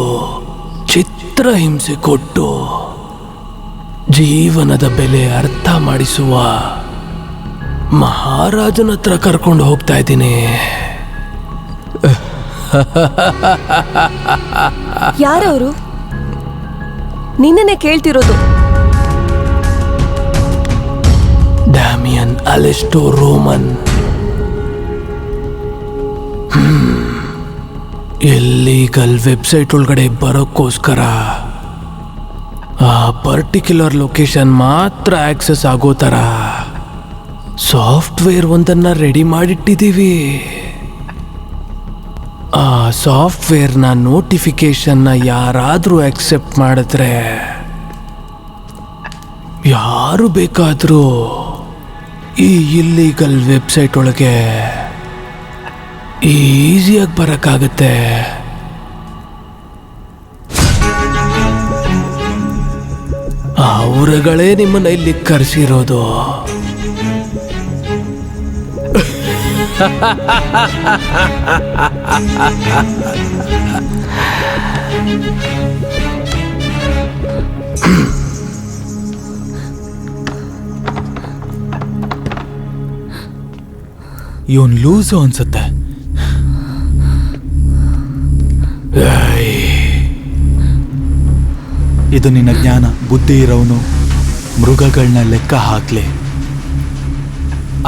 ಚಿತ್ರಹಿಂಸೆ ಕೊಟ್ಟು ಜೀವನದ ಬೆಲೆ ಅರ್ಥ ಮಾಡಿಸುವ ಮಹಾರಾಜನ ಹತ್ರ ಕರ್ಕೊಂಡು ಹೋಗ್ತಾ ಇದ್ದೀನಿ. ಯಾರವರು? ನಿನ್ನನ್ನೇ ಕೇಳ್ತಿರೋದು. ಡ್ಯಾಮಿಯನ್ ಅಲೆಸ್ಟೋ ರೋಮನ್. ಇಲ್ಲೀಗಲ್ ವೆಬ್ಸೈಟ್ ಒಳಗಡೆ ಬರೋಕ್ಕೋಸ್ಕರ ಆ ಪರ್ಟಿಕ್ಯುಲರ್ ಲೊಕೇಶನ್ ಮಾತ್ರ ಆಕ್ಸೆಸ್ ಆಗೋ ಥರ ಸಾಫ್ಟ್ವೇರ್ ಒಂದನ್ನ ರೆಡಿ ಮಾಡಿಟ್ಟಿದ್ದೀವಿ. ಆ ಸಾಫ್ಟ್ವೇರ್ನ ನೋಟಿಫಿಕೇಶನ್ನ ಯಾರಾದರೂ ಆಕ್ಸೆಪ್ಟ್ ಮಾಡಿದ್ರೆ ಯಾರು ಬೇಕಾದರೂ ಈ ಇಲ್ಲೀಗಲ್ ವೆಬ್ಸೈಟ್ ಒಳಗೆ ಈಸಿಯಾಗಿ ಬರೋಕ್ಕಾಗತ್ತೆ. ಅವರುಗಳೇ ನಿಮ್ಮನ್ನ ಇಲ್ಲಿ ಕರೆಸಿರೋದು. ಇವನ್ ಲೂಸು ಅನ್ಸುತ್ತೆ. ಇದು ನಿನ್ನ ಜ್ಞಾನ ಬುದ್ಧಿ ಇರೋನು ಮೃಗಗಳನ್ನ ಲೆಕ್ಕ ಹಾಕ್ಲಿ.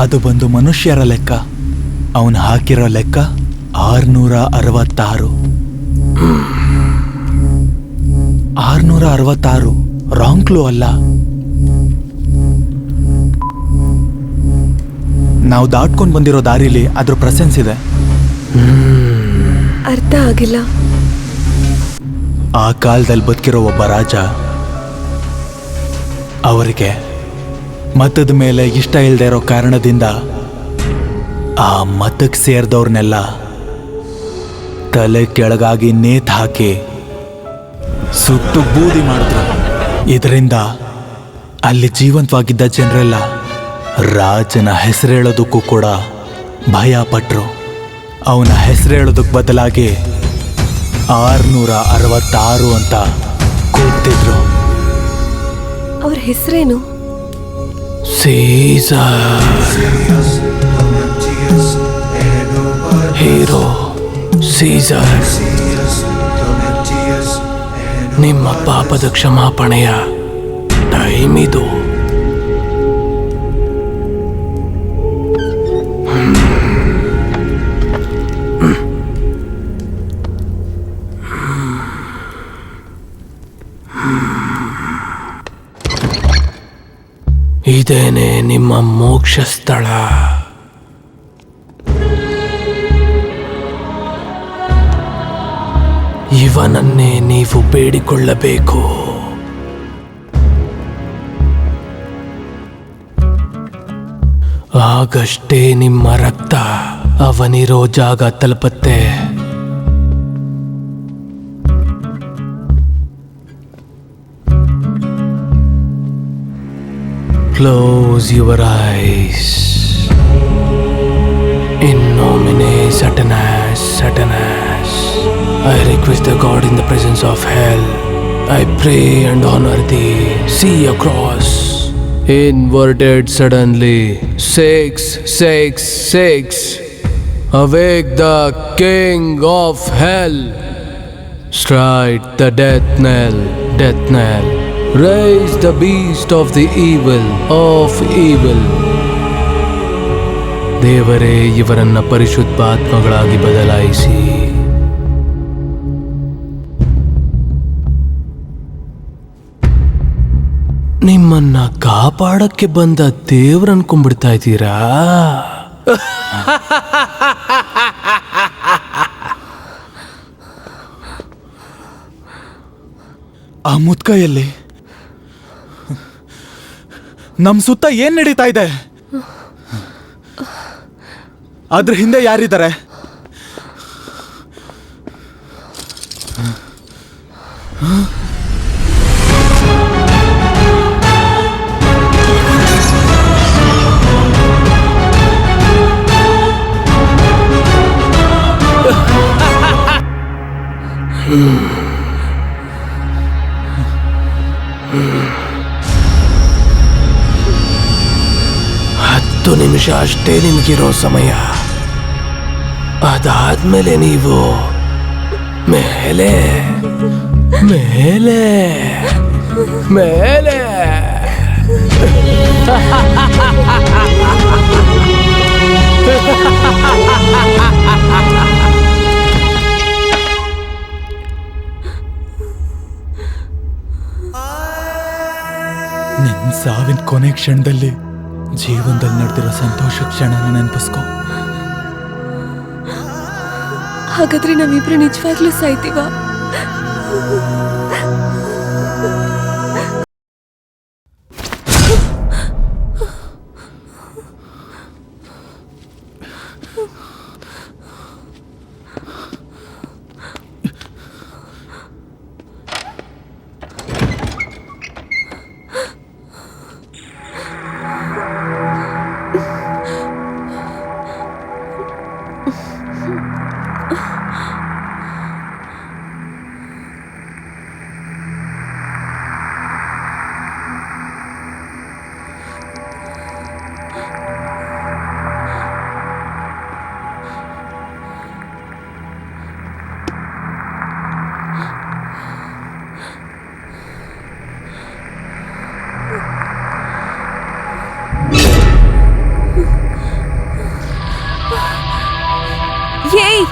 ಅದು ಬಂದು ಮನುಷ್ಯರ ಲೆಕ್ಕ. ಅವನು ಹಾಕಿರೋ ಲೆಕ್ಕ 666. 666 ರಾಂಗ್ ಕ್ಲೂ ಅಲ್ಲ. ನಾವು ದಾಟ್ಕೊಂಡು ಬಂದಿರೋ ದಾರಿಲಿ ಅದ್ರ ಪ್ರೆಸೆನ್ಸ್ ಇದೆ. ಅರ್ಥ ಆಗಿಲ್ಲ. ಆ ಕಾಲದಲ್ಲಿ ಬದುಕಿರೋ ಒಬ್ಬ ರಾಜ ಅವರಿಗೆ ಮತದ ಮೇಲೆ ಇಷ್ಟ ಇಲ್ಲದೆ ಇರೋ ಕಾರಣದಿಂದ ಆ ಮತಕ್ಕೆ ಸೇರಿದವ್ರನ್ನೆಲ್ಲ ತಲೆ ಕೆಳಗಾಗಿ ನೇತ್ ಹಾಕಿ ಸುಟ್ಟು ಬೂದಿ ಮಾಡಿದ್ರು. ಇದರಿಂದ ಅಲ್ಲಿ ಜೀವಂತವಾಗಿದ್ದ ಜನರೆಲ್ಲ ರಾಜನ ಹೆಸರೇಳೋದಕ್ಕೂ ಕೂಡ ಭಯ ಪಟ್ರು. ಅವನ ಹೆಸರೇಳೋದಕ್ಕೆ ಬದಲಾಗಿ 666 ಅಂತ ಕೂಗ್ತಿದ್ರು. ಅವ್ರ ಹೆಸರೇನು? ಸೀಸರ್, ಹೀರೋ ಸೀಸರ್, ನಿಮ್ಮ ಪಾಪದ ಕ್ಷಮಾಪಣೆಯ ಟೈಮ್ ಇದು. ಇದೇನೆ ನಿಮ್ಮ ಮೋಕ್ಷ ಸ್ಥಳ. ಇವನನ್ನೇ ನೀವು ಬೇಡಿಕೊಳ್ಳಬೇಕು. ಆಗಷ್ಟೇ ನಿಮ್ಮ ರಕ್ತ ಅವನಿರೋ ಜಾಗ ತಲುಪತ್ತೆ. Close your eyes. In nomine Satanas, Satanas. I request the God in the presence of hell. I pray and honor thee. See your cross. Inverted suddenly. 666. Awake the King of Hell. Strike the death knell, death knell. Raise the beast of the evil, of evil. ದೇವರೇ ಇವರನ್ನ ಪರಿಶುದ್ಧಾತ್ಮಗಳಾಗಿ ಬದಲಾಯಿಸಿ. ನಿಮ್ಮನ್ನ ಕಾಪಾಡಕ್ಕೆ ಬಂದ ದೇವ್ರ ಅನ್ಕೊಂಡ್ಬಿಡ್ತಾ ಇದ್ದೀರಾ? ಆ ಮುದ್ಕೈಯಲ್ಲಿ ನಮ್ ಸುತ್ತ ಏನ್ ನಡೀತಾ ಇದೆ? ಅದ್ರ ಹಿಂದೆ ಯಾರಿದ್ದಾರೆ? ಹತ್ತು ನಿಮಿಷ ಅಷ್ಟೇ ನಿಮಗಿರೋ ಸಮಯ. ಅದಾದ್ಮೇಲೆ ನೀವು ಮೇಲೆ ಮೇಲೆ ಮೇಲೆ ನಿನ್ ಸಾವಿನ ಕೊನೆ ಕ್ಷಣದಲ್ಲಿ ಜೀವನದಲ್ಲಿ ನಡೆದಿರೋ ಸಂತೋಷ ಕ್ಷಣನ ನೆನಪಿಸ್ಕೊ. ಹಾಗಾದ್ರೆ ನಾವಿಬ್ರು ನಿಜವಾಗ್ಲೂ ಸಾಯ್ತೀವ? ಏಯ್!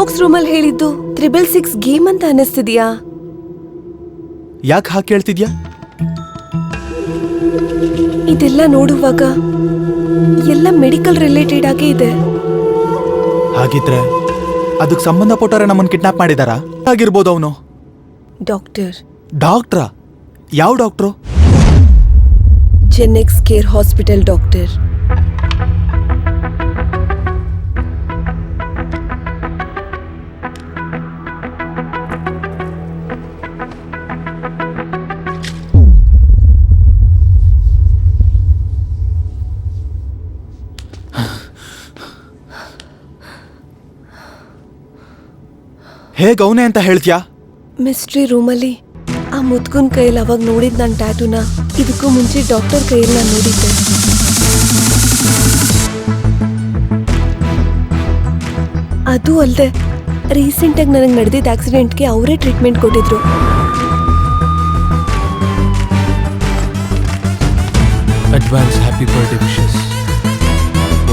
ಸ್ಮೋಕ್ಸ್ ರೂಮಲ್ಲಿ ಹೇಳಿದ್ದು 666 ಗೇಮ್ ಅಂತ ಅನ್ನಿಸ್ತಿದ್ಯಾ? ಯಾಕೆ ಹಾಗೆ ಕೇಳ್ತಿದ್ಯಾ? ಇದೆಲ್ಲ ನೋಡುವಾಗ ಎಲ್ಲ ಮೆಡಿಕಲ್ ರಿಲೇಟೆಡ್ ಆಗೇ ಇದೆ. ಹಾಗಿದ್ರೆ ಅದಕ್ಕೆ ಸಂಬಂಧಪಟ್ಟರೆ ನಮ್ಮನ್ನು ಕಿಡ್ನಾಪ್ ಮಾಡಿದಾರಾ? ಆಗಿರ್ಬೋದು ಅವನು. ಡಾಕ್ಟ್ರಾ? ಯಾವ doctor? Genex care hospital doctor. ಹೇಗೆ ಅವನೇ ಅಂತ ಹೇಳ್ತೀಯಾ? ಮಿಸ್ಟ್ರಿ ರೂಮಲ್ಲಿ ಆ ಮುದ್ಕನ್ ಕೈಯಲ್ಲಿ ಅವಾಗ ನೋಡಿದ್ ನನ್ನ ಟ್ಯಾಟೂನ ಇದಕ್ಕೂ ಮುಂಚೆ ಡಾಕ್ಟರ್ ಕೈಯಲ್ಲಿ ನಾನು ನೋಡಿದ್ದೆ. ಅದು ಅಲ್ಲದೆ ರೀಸೆಂಟಾಗಿ ನನಗೆ ನಡೆದಿದ್ದ ಆಕ್ಸಿಡೆಂಟ್ಗೆ ಅವರೇ ಟ್ರೀಟ್ಮೆಂಟ್ ಕೊಟ್ಟಿದ್ರು. Advance happy birthday wishes.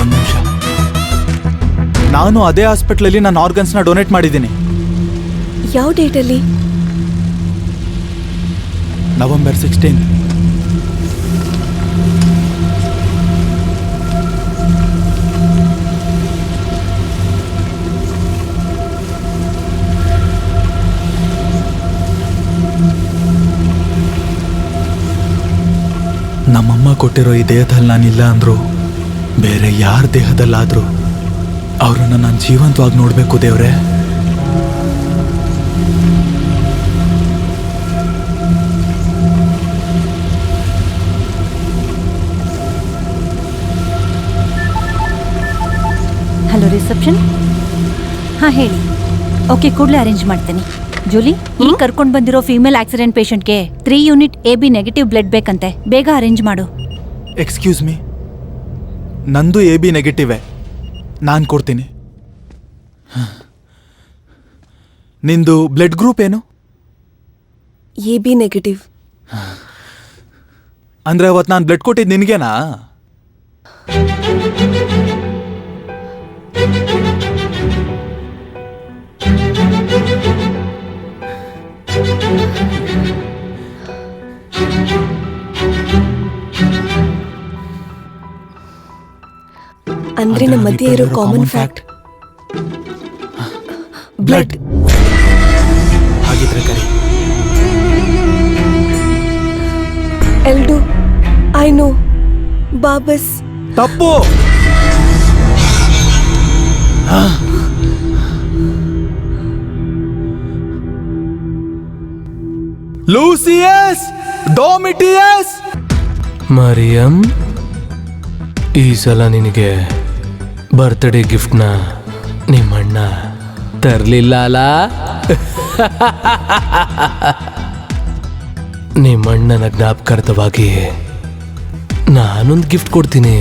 ಒಂದು ನಿಮಿಷ, ನಾನು ಅದೇ ಹಾಸ್ಪಿಟ್ಲಲ್ಲಿ ನನ್ನ ಆರ್ಗನ್ಸ್ನ ಡೊನೇಟ್ ಮಾಡಿದ್ದೀನಿ. ಯಾವ ಡೇಟಲ್ಲಿ? November 16. ನಮ್ಮಮ್ಮ ಕೊಟ್ಟಿರೋ ಈ ದೇಹದಲ್ಲಿ ನಾನಿಲ್ಲ ಅಂದ್ರು ಬೇರೆ ಯಾರ ದೇಹದಲ್ಲಾದ್ರೂ ಅವ್ರನ್ನ ನಾನು ಜೀವಂತವಾಗಿ ನೋಡ್ಬೇಕು ದೇವ್ರೆ. Hello, reception. ಹಾಂ, ಹೇಳಿ. ಓಕೆ, ಕೂಡಲೇ ಅರೇಂಜ್ ಮಾಡ್ತೀನಿ. ಜೂಲಿ, ಈಗ ಕರ್ಕೊಂಡು ಬಂದಿರೋ ಫೀಮೇಲ್ ಆಕ್ಸಿಡೆಂಟ್ ಪೇಷಂಟ್ಗೆ 3 ಯೂನಿಟ್ AB ನೆಗೆಟಿವ್ ಬ್ಲಡ್ ಬೇಕಂತೆ. ಬೇಗ ಅರೇಂಜ್ ಮಾಡು. ಎಕ್ಸ್ಕ್ಯೂಸ್ ಮೀ, ನಂದು AB ನೆಗೆಟಿವೇ. ನಾನು ಕೊಡ್ತೀನಿ. ನಿಂದು ಬ್ಲಡ್ ಗ್ರೂಪ್ ಏನು? AB negative. ಅಂದ್ರೆ ಅವತ್ತು ನಾನು ಬ್ಲಡ್ ಕೊಟ್ಟಿದ್ದು ನಿನಗೇನಾ? ಅಂದ್ರೆ ನಮ್ಮ ಮಧ್ಯೆ ಇರೋ ಕಾಮನ್ ಫ್ಯಾಕ್ಟ್ ಬ್ಲಡ್. ಹಾಗಿದ್ರೆ ಕರಿ. ಎಲ್ಡು ಐ ನೋ ಬಾಬಸ್. ತಪ್ಪು. ಲೂಸಿಯಸ್ ಡೋಮಿಟಿಯಸ್. ಮರಿಯಂ, ಈ ಸಲ ನಿನಗೆ ಬರ್ತ್ಡೇ ಗಿಫ್ಟ್ನ ನಿಮ್ಮಣ್ಣ ತರಲಿಲ್ಲ ಅಲ್ಲ? ನಿಮ್ಮಣ್ಣನ ಜ್ಞಾಪಕಾರ್ಥವಾಗಿ ನಾನೊಂದು ಗಿಫ್ಟ್ ಕೊಡ್ತೀನಿ.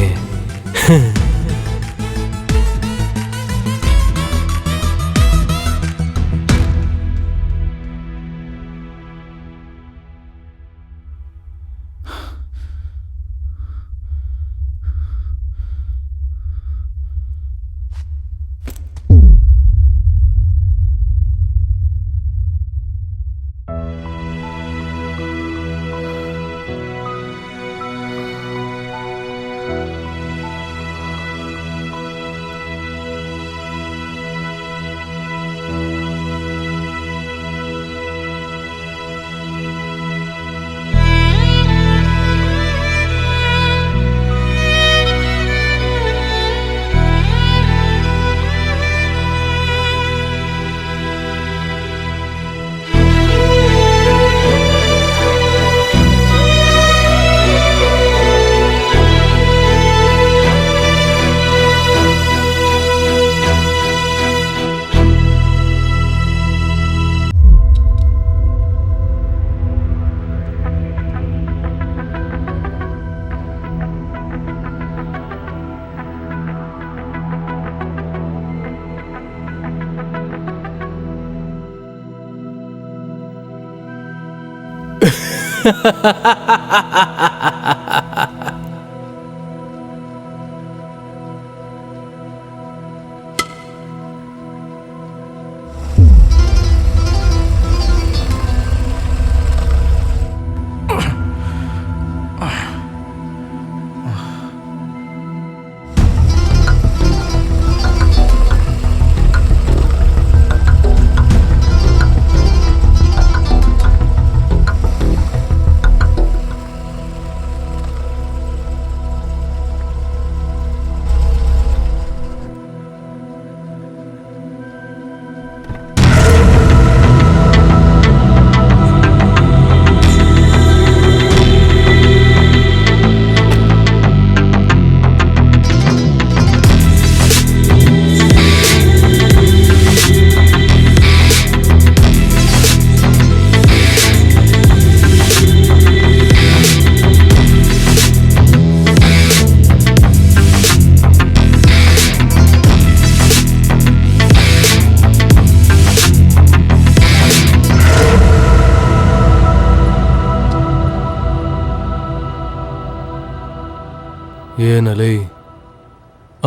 ಏನಲೈ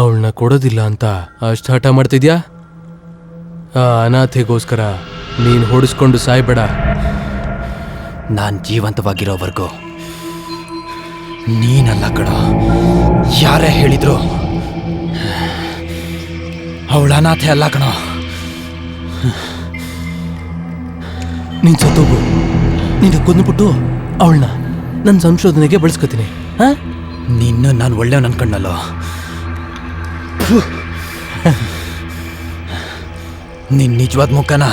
ಅವಳನ್ನ ಕೊಡೋದಿಲ್ಲ ಅಂತ ಅಷ್ಟು ಹಠ ಮಾಡ್ತಿದ್ಯಾ? ಆ ಅನಾಥೆಗೋಸ್ಕರ ನೀನು ಹೊಡಿಸ್ಕೊಂಡು ಸಾಯ್ಬೇಡ. ನಾನು ಜೀವಂತವಾಗಿರೋವರೆಗೂ ನೀನಲ್ಲ ಕಣ. ಯಾರೇ ಹೇಳಿದ್ರು ಅವಳ ಅನಾಥೆ ಅಲ್ಲ ಕಣ. ನೀನು ಸತ್ತೋಗು. ನೀನು ಕೊಂದ್ಬಿಟ್ಟು ಅವಳನ್ನ ನನ್ನ ಸಂಶೋಧನೆಗೆ ಬಳಸ್ಕೊತೀನಿ. ಹಾಂ, ನಿನ್ನ ನಾನು ಒಳ್ಳೆಯವನು ಅನ್ಕೊಂಡಲ್ಲೋ. ನಿನ್ ನಿಜವಾದ ಮುಖನ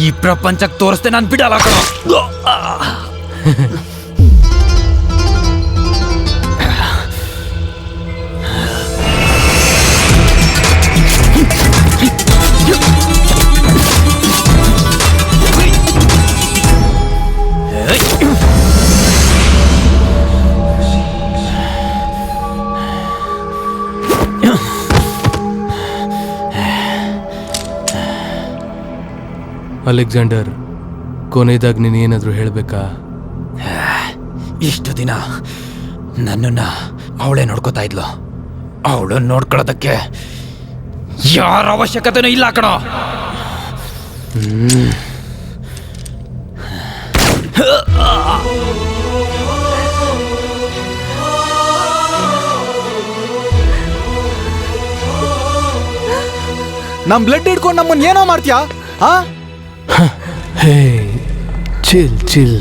ಈ ಪ್ರಪಂಚಕ್ಕೆ ತೋರಿಸ್ದೆ ನಾನು ಬಿಡಲ್ಲ ಕಣೋ. ಅಲೆಕ್ಸಾಂಡರ್, ಕೊನೆಯದಾಗಿ ನೀನು ಏನಾದರೂ ಹೇಳಬೇಕಾ? ಇಷ್ಟು ದಿನ ನನ್ನನ್ನ ಅವಳೇ ನೋಡ್ಕೋತಾ ಇದ್ಲು. ಅವಳು ನೋಡ್ಕೊಳ್ಳೋದಕ್ಕೆ ಯಾರ ಅವಶ್ಯಕತೆನೂ ಇಲ್ಲ ಕಣೋ. ನಮ್ ಬ್ಲಡ್ ಹಿಡ್ಕೊಂಡು ನಮ್ಮನ್ನ ಏನೋ ಮಾಡ್ತೀಯಾ? ಹಾ, ಹೇ, ಚಿಲ್ ಚಿಲ್.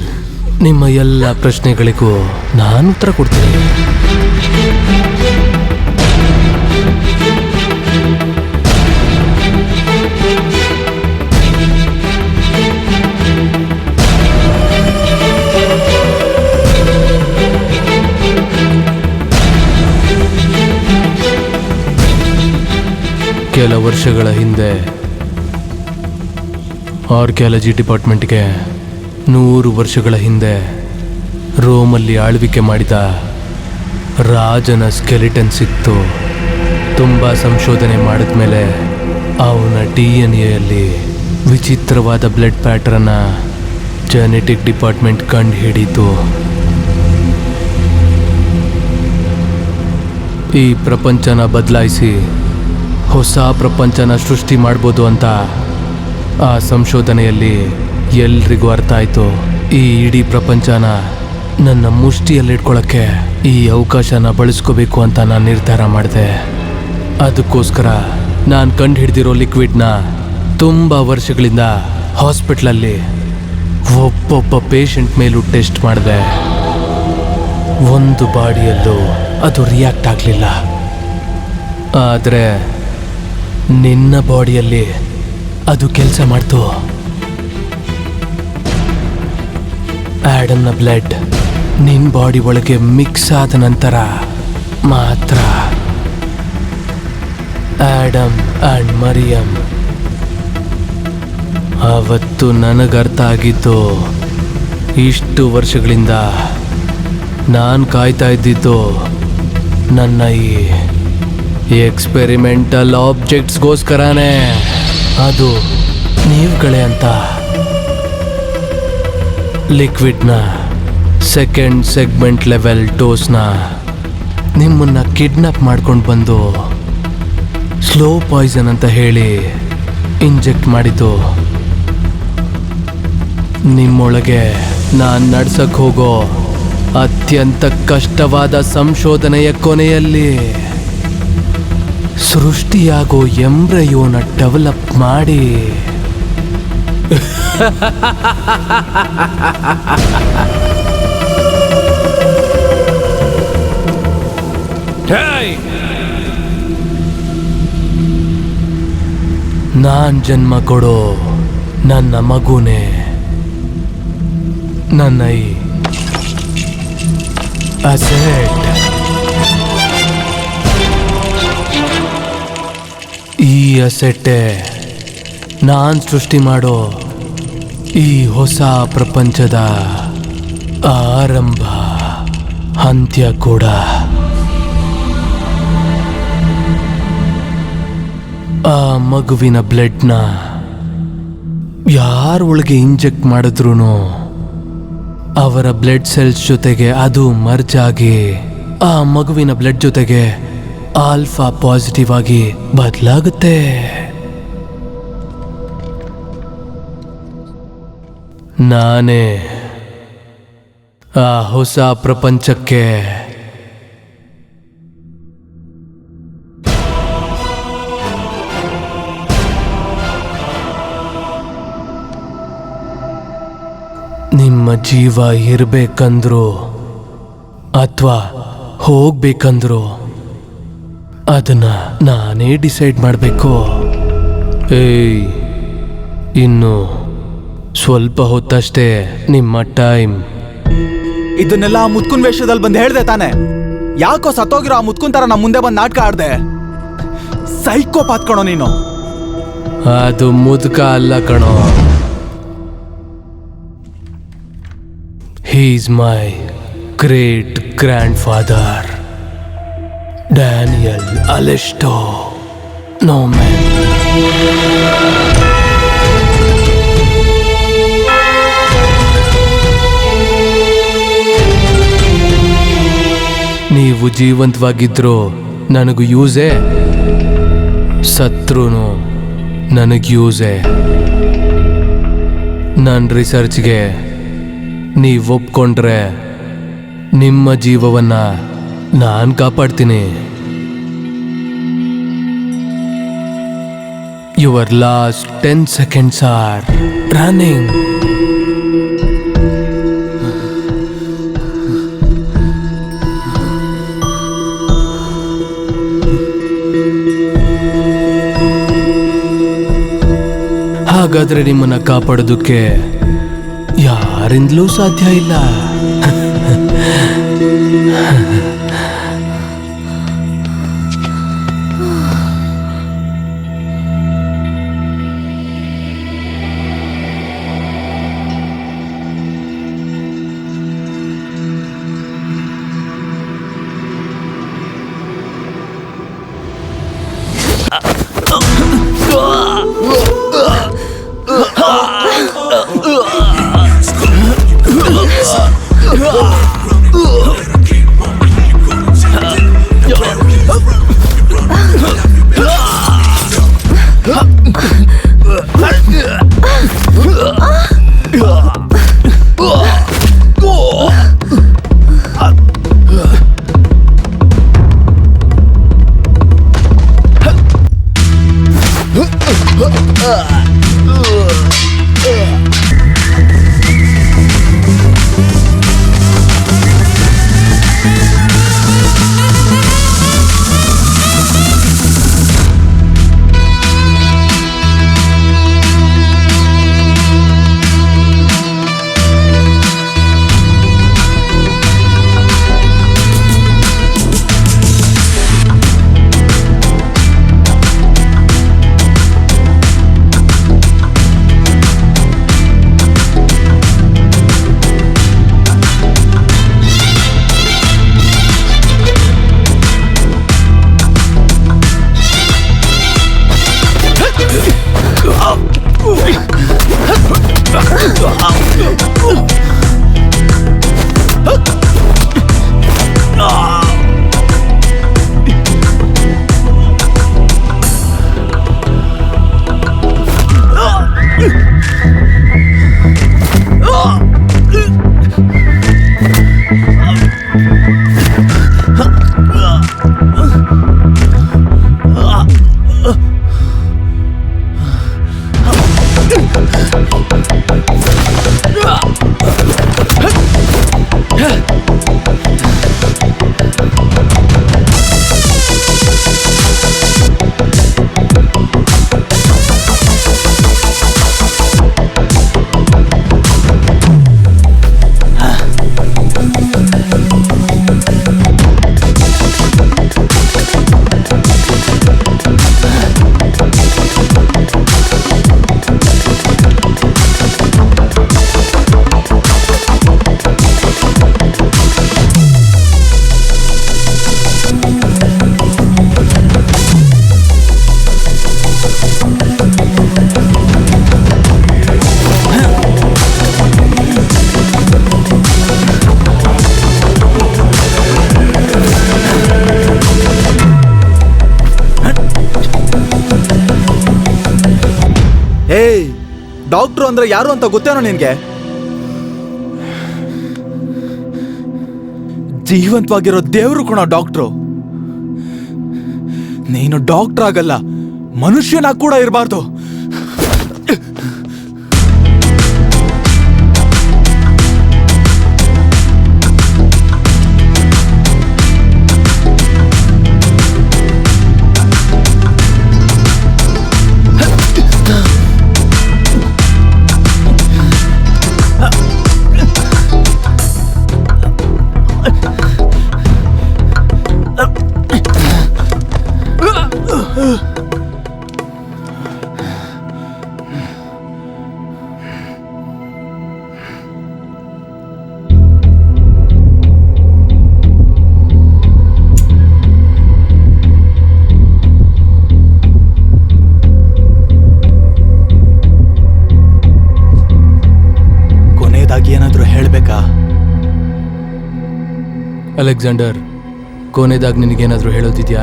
ನಿಮ್ಮ ಎಲ್ಲ ಪ್ರಶ್ನೆಗಳಿಗೂ ನಾನು ಉತ್ತರ ಕೊಡ್ತೀನಿ. ಕೆಲ ವರ್ಷಗಳ ಹಿಂದೆ ಆರ್ಕಿಯಾಲಜಿ ಡಿಪಾರ್ಟ್ಮೆಂಟ್ಗೆ 100 ವರ್ಷಗಳ ಹಿಂದೆ ರೋಮಲ್ಲಿ ಆಳ್ವಿಕೆ ಮಾಡಿದ ರಾಜನ ಸ್ಕೆಲಿಟನ್ ಸಿಕ್ತು. ತುಂಬ ಸಂಶೋಧನೆ ಮಾಡಿದ್ಮೇಲೆ ಅವನ DNA ವಿಚಿತ್ರವಾದ ಬ್ಲಡ್ ಪ್ಯಾಟರ್ನ ಜೆನೆಟಿಕ್ ಡಿಪಾರ್ಟ್ಮೆಂಟ್ ಕಂಡು ಹಿಡಿತು. ಈ ಪ್ರಪಂಚನ ಬದಲಾಯಿಸಿ ಹೊಸ ಪ್ರಪಂಚನ ಸೃಷ್ಟಿ ಮಾಡ್ಬೋದು ಅಂತ ಆ ಸಂಶೋಧನೆಯಲ್ಲಿ ಎಲ್ರಿಗೂ ಅರ್ಥ ಆಯಿತು. ಈ ಇಡೀ ಪ್ರಪಂಚನ ನನ್ನ ಮುಷ್ಟಿಯಲ್ಲಿಟ್ಕೊಳ್ಳೋಕ್ಕೆ ಈ ಅವಕಾಶನ ಬಳಸ್ಕೋಬೇಕು ಅಂತ ನಾನು ನಿರ್ಧಾರ ಮಾಡಿದೆ. ಅದಕ್ಕೋಸ್ಕರ ನಾನು ಕಂಡು ಹಿಡ್ದಿರೋ ಲಿಕ್ವಿಡ್ನ ತುಂಬ ವರ್ಷಗಳಿಂದ ಹಾಸ್ಪಿಟ್ಲಲ್ಲಿ ಒಬ್ಬೊಬ್ಬ ಪೇಷಂಟ್ ಮೇಲೂ ಟೆಸ್ಟ್ ಮಾಡಿದೆ. ಒಂದು ಬಾಡಿಯಲ್ಲೂ ಅದು ರಿಯಾಕ್ಟ್ ಆಗಲಿಲ್ಲ. ಆದರೆ ನಿನ್ನ ಬಾಡಿಯಲ್ಲಿ ಅದು ಕೆಲಸ ಮಾಡ್ತು. ಆಡಮ್ನ ಬ್ಲಡ್ ನಿನ್ನ ಬಾಡಿ ಒಳಗೆ ಮಿಕ್ಸ್ ಆದ ನಂತರ ಮಾತ್ರ ಆಡಮ್ ಆ್ಯಂಡ್ ಮರಿಯಮ್. ಆವತ್ತು ನನಗರ್ಥ ಆಗಿತ್ತು, ಇಷ್ಟು ವರ್ಷಗಳಿಂದ ನಾನು ಕಾಯ್ತಾ ಇದ್ದಿದ್ದು ನನ್ನ ಈ ಎಕ್ಸ್ಪೆರಿಮೆಂಟಲ್ ಆಬ್ಜೆಕ್ಟ್ಸ್ಗೋಸ್ಕರನೇ. ಅದು ನೀವುಗಳೇ ಅಂತ. ಲಿಕ್ವಿಡ್ನ ಸೆಕೆಂಡ್ ಸೆಗ್ಮೆಂಟ್ ಲೆವೆಲ್ ಡೋಸ್ನ ನಿಮ್ಮನ್ನು ಕಿಡ್ನಾಪ್ ಮಾಡ್ಕೊಂಡು ಬಂದು ಸ್ಲೋ ಪಾಯ್ಸನ್ ಅಂತ ಹೇಳಿ ಇಂಜೆಕ್ಟ್ ಮಾಡಿದ್ದು. ನಿಮ್ಮೊಳಗೆ ನಾನು ನಡ್ಸಕ್ಕೆ ಹೋಗೋ ಅತ್ಯಂತ ಕಷ್ಟವಾದ ಸಂಶೋಧನೆಯ ಕೊನೆಯಲ್ಲಿ ಸೃಷ್ಟಿಯಾಗೋ ಎಂಬ್ರಯೋನ ಡೆವಲಪ್ ಮಾಡಿ ನಾನ್ ಜನ್ಮ ಕೊಡೋ ನನ್ನ ಮಗುನೇ ನನ್ನ ಈ ಅಸೆಟ್. ಈ ಅಸೆಟ್ಟೆ ನಾನು ಸೃಷ್ಟಿ ಮಾಡೋ ಈ ಹೊಸ ಪ್ರಪಂಚದ ಆರಂಭ, ಅಂತ್ಯ ಕೂಡ. ಆ ಮಗುವಿನ ಬ್ಲಡ್ನ ಯಾರೊಳಗೆ ಇಂಜೆಕ್ಟ್ ಮಾಡಿದ್ರೂ ಅವರ ಬ್ಲಡ್ ಸೆಲ್ಸ್ ಜೊತೆಗೆ ಅದು ಮರ್ಜ್ ಆಗಿ ಆ ಮಗುವಿನ ಬ್ಲಡ್ ಜೊತೆಗೆ ಆಲ್ಫಾ ಪಾಸಿಟಿವ್ ಆಗಿ ಬದಲಾಗುತ್ತೆ. ನಾನೇ ಆ ಹೊಸ ಪ್ರಪಂಚಕ್ಕೆ ನಿಮ್ಮ ಜೀವ ಇರಬೇಕಂದ್ರು ಅಥವಾ ಹೋಗ್ಬೇಕಂದ್ರು ಅದನ್ನ ನಾನೇ ಡಿಸೈಡ್ ಮಾಡಬೇಕು. ಏಯ್, ಇನ್ನು ಸ್ವಲ್ಪ ಹೊತ್ತಷ್ಟೇ ನಿಮ್ಮ ಟೈಮ್. ಇದನ್ನೆಲ್ಲ ಆ ಮುತ್ಕುನ್ ವೇಷದಲ್ಲಿ ಬಂದು ಹೇಳ್ದೆ ತಾನೆ? ಯಾಕೋ ಸತ್ತೋಗಿರೋ ಆ ಮುತ್ಕುನ್ ತರ ನಮ್ಮ ಮುಂದೆ ಬಂದು ನಾಟಕ ಆಡ್ದೆ? ಸೈಕೋ ಪಾತ್ಕಣೋ ನೀನು. ಅದು ಮುದುಕ ಅಲ್ಲ ಕಣೋ. He is my great grandfather Daniel ಅಲೆಸ್ಟೋ ನೋಮೆನ್. ನೀವು ಜೀವಂತವಾಗಿದ್ರು ನನಗೂ ಯೂಸೇ, ಸತ್ರೂ ನನಗೆ ಯೂಸೇ. ನನ್ನ ರಿಸರ್ಚ್ಗೆ ನೀವು ಒಪ್ಕೊಂಡ್ರೆ ನಿಮ್ಮ ಜೀವವನ್ನ ನಾನು ಕಾಪಾಡ್ತೀನಿ. Your last 10 seconds are running. ಹಾಗಾದ್ರೆ ನಿಮ್ಮನ್ನ ಕಾಪಾಡೋದಕ್ಕೆ ಯಾರಿಂದಲೂ ಸಾಧ್ಯ ಇಲ್ಲ. ಡಾಕ್ಟ್ರು ಅಂದ್ರೆ ಯಾರು ಅಂತ ಗೊತ್ತೇನೋ ನಿನ್ಗೆ? ಜೀವಂತವಾಗಿರೋ ದೇವ್ರು ಕೂಡ ಡಾಕ್ಟ್ರು. ನೀನು ಡಾಕ್ಟರ್ ಆಗಲ್ಲ, ಮನುಷ್ಯನಾಗ ಕೂಡ ಇರಬಾರ್ದು. ಏನಾದ್ರೂ ಹೇಳ್ಬೇಕಾ? ಅಲೆಕ್ಸಾಂಡರ್, ಕೊನೆದಾಗ ನಿನಗೇನಾದ್ರೂ ಹೇಳೋದಿದ್ಯಾ?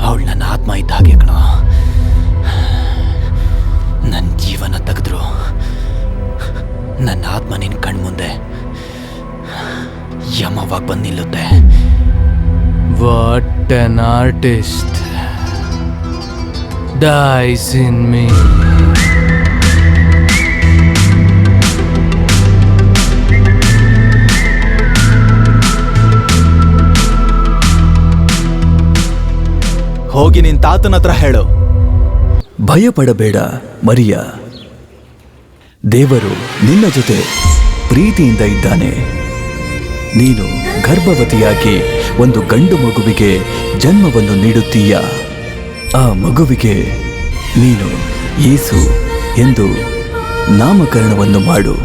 ಅವಳು ನನ್ನ ಆತ್ಮ ಇದ್ದ ಹಾಗೆ ಕಣೋ. ನನ್ನ ಜೀವನ ತೆಗೆದ್ರು ನನ್ನ ಆತ್ಮ ನಿನ್ನ ಕಣ್ಮುಂದೆ ಯಮವಾಗಿ ಬಂದು ನಿಲ್ಲುತ್ತೆ. What an artist dies in me. ಹೋಗಿ ನಿನ್ ತಾತನ ಹತ್ರ ಹೇಳು. ಭಯಪಡಬೇಡ ಮರಿಯ, ದೇವರು ನಿನ್ನ ಜೊತೆ ಪ್ರೀತಿಯಿಂದ ಇದ್ದಾನೆ. ನೀನು ಗರ್ಭವತಿಯಾಗಿ ಒಂದು ಗಂಡು ಮಗುವಿಗೆ ಜನ್ಮವನ್ನು ನೀಡುತ್ತೀಯ. ಆ ಮಗುವಿಗೆ ನೀನು ಯೇಸು ಎಂದು ನಾಮಕರಣವನ್ನು ಮಾಡು.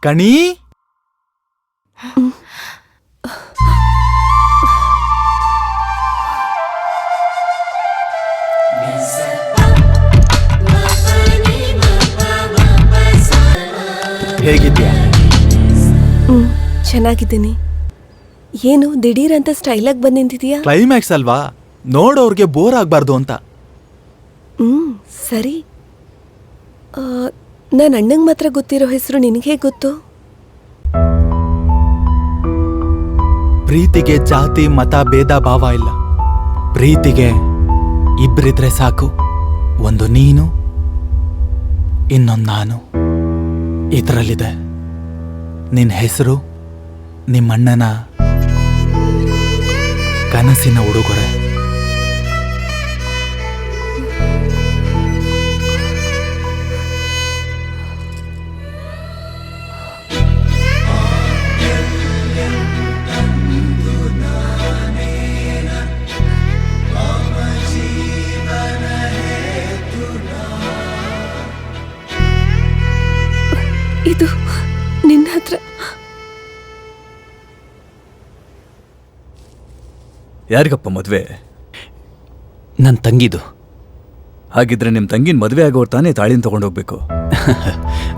ಕಣಿ, ಹೇಗಿದ್ಯಾ? ಚೆನ್ನಾಗಿದ್ದೀನಿ. ಏನು ದಿಢೀರ್ ಅಂತ ಸ್ಟೈಲಾಗಿ ಬಂದು ನಿಂತಿದೀಯಾ? ಕ್ಲೈಮ್ಯಾಕ್ಸ್ ಅಲ್ವಾ, ನೋಡೋರ್ಗೆ ಬೋರ್ ಆಗ್ಬಾರ್ದು ಅಂತ. ಸರಿ. ನನ್ನ ಅಣ್ಣಂಗೆ ಮಾತ್ರ ಗೊತ್ತಿರೋ ಹೆಸರು ನಿನಗೆ ಹೇಗೆ ಗೊತ್ತು? ಪ್ರೀತಿಗೆ ಜಾತಿ ಮತ ಭೇದ ಭಾವ ಇಲ್ಲ. ಪ್ರೀತಿಗೆ ಇಬ್ಬರಿದ್ರೆ ಸಾಕು. ಒಂದು ನೀನು, ಇನ್ನೊಂದು ನಾನು. ಇದರಲ್ಲಿದೆ ನಿನ್ನ ಹೆಸರು, ನಿಮ್ಮಣ್ಣನ ಕನಸಿನ ಉಡುಗೊರೆ. ಇದು ನಿನ್ನ ಹತ್ರ. ಯಾರಿಗಪ್ಪ ಮದ್ವೆ? ನನ್ನ ತಂಗಿದು. ಹಾಗಿದ್ರೆ ನಿಮ್ ತಂಗಿನ ಮದ್ವೆ ಆಗೋರು ತಾನೇ ತಾಳಿನ ತಗೊಂಡೋಗ್ಬೇಕು.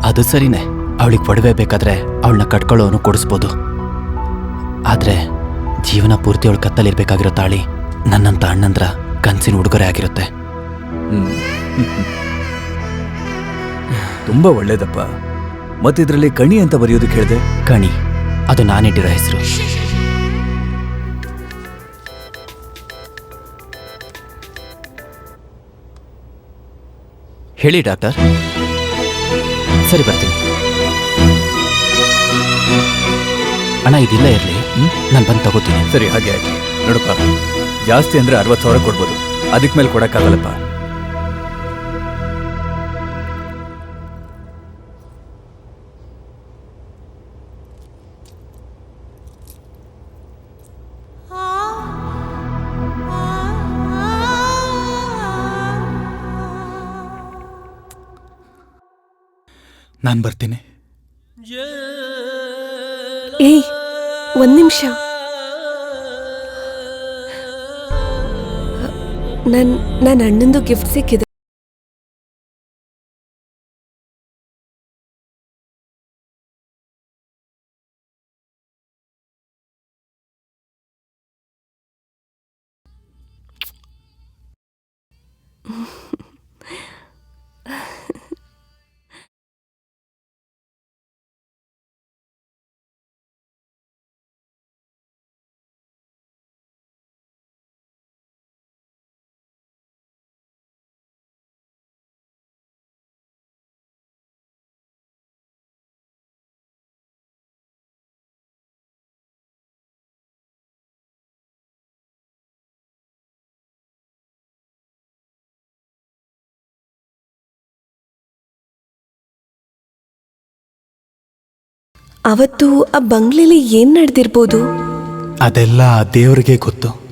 ಅದು ಸರಿನೇ. ಅವಳಿಗೆ ಒಡವೆ ಬೇಕಾದ್ರೆ ಅವಳನ್ನ ಕಟ್ಕೊಳ್ಳೋನು ಕೊಡಿಸ್ಬೋದು. ಆದರೆ ಜೀವನ ಪೂರ್ತಿ ಅವಳು ಕತ್ತಲಿರ್ಬೇಕಾಗಿರೋ ತಾಳಿ ನನ್ನಂತ ಅಣ್ಣಂದ್ರ ಕನಸಿನ ಉಡುಗೊರೆ ಆಗಿರುತ್ತೆ. ತುಂಬಾ ಒಳ್ಳೇದಪ್ಪ. ಮತ್ತಿದ್ರಲ್ಲಿ ಕಣಿ ಅಂತ ಬರೆಯೋದಕ್ಕೆ ಹೇಳಿದೆ. ಕಣಿ, ಅದು ನಾನಿಟ್ಟಿರೋ ಹೆಸರು. ಹೇಳಿ ಡಾಕ್ಟರ್. ಸರಿ, ಬರ್ತೀನಿ. ಅಣ್ಣ, ಇದಿಲ್ಲ ಇರಲಿ, ನಾನು ಬಂದು ತಗೋತೀನಿ. ಸರಿ, ಹಾಗೆ ಆಯ್ತು. ನೋಡಪ್ಪ, ಜಾಸ್ತಿ ಅಂದ್ರೆ 60,000 ಕೊಡ್ಬೋದು. ಅದಕ್ಕೆ ಮೇಲೆ ಕೊಡಕ್ಕಾಗಲ್ಲಪ್ಪ. ನಾನು ಬರ್ತೀನಿ. ಏಯ್, ಒಂದ್ ನಿಮಿಷ. ನನ್ನ ಅಣ್ಣಂದು ಗಿಫ್ಟ್ ಸಿಕ್ಕಿದೆ. ಅವತ್ತು ಆ ಬಂಗ್ಲೆಲಿ ಏನ್ ನಡೆದಿರ್ಬೋದು? ಅದೆಲ್ಲ ಆ ದೇವ್ರಿಗೆ ಗೊತ್ತು.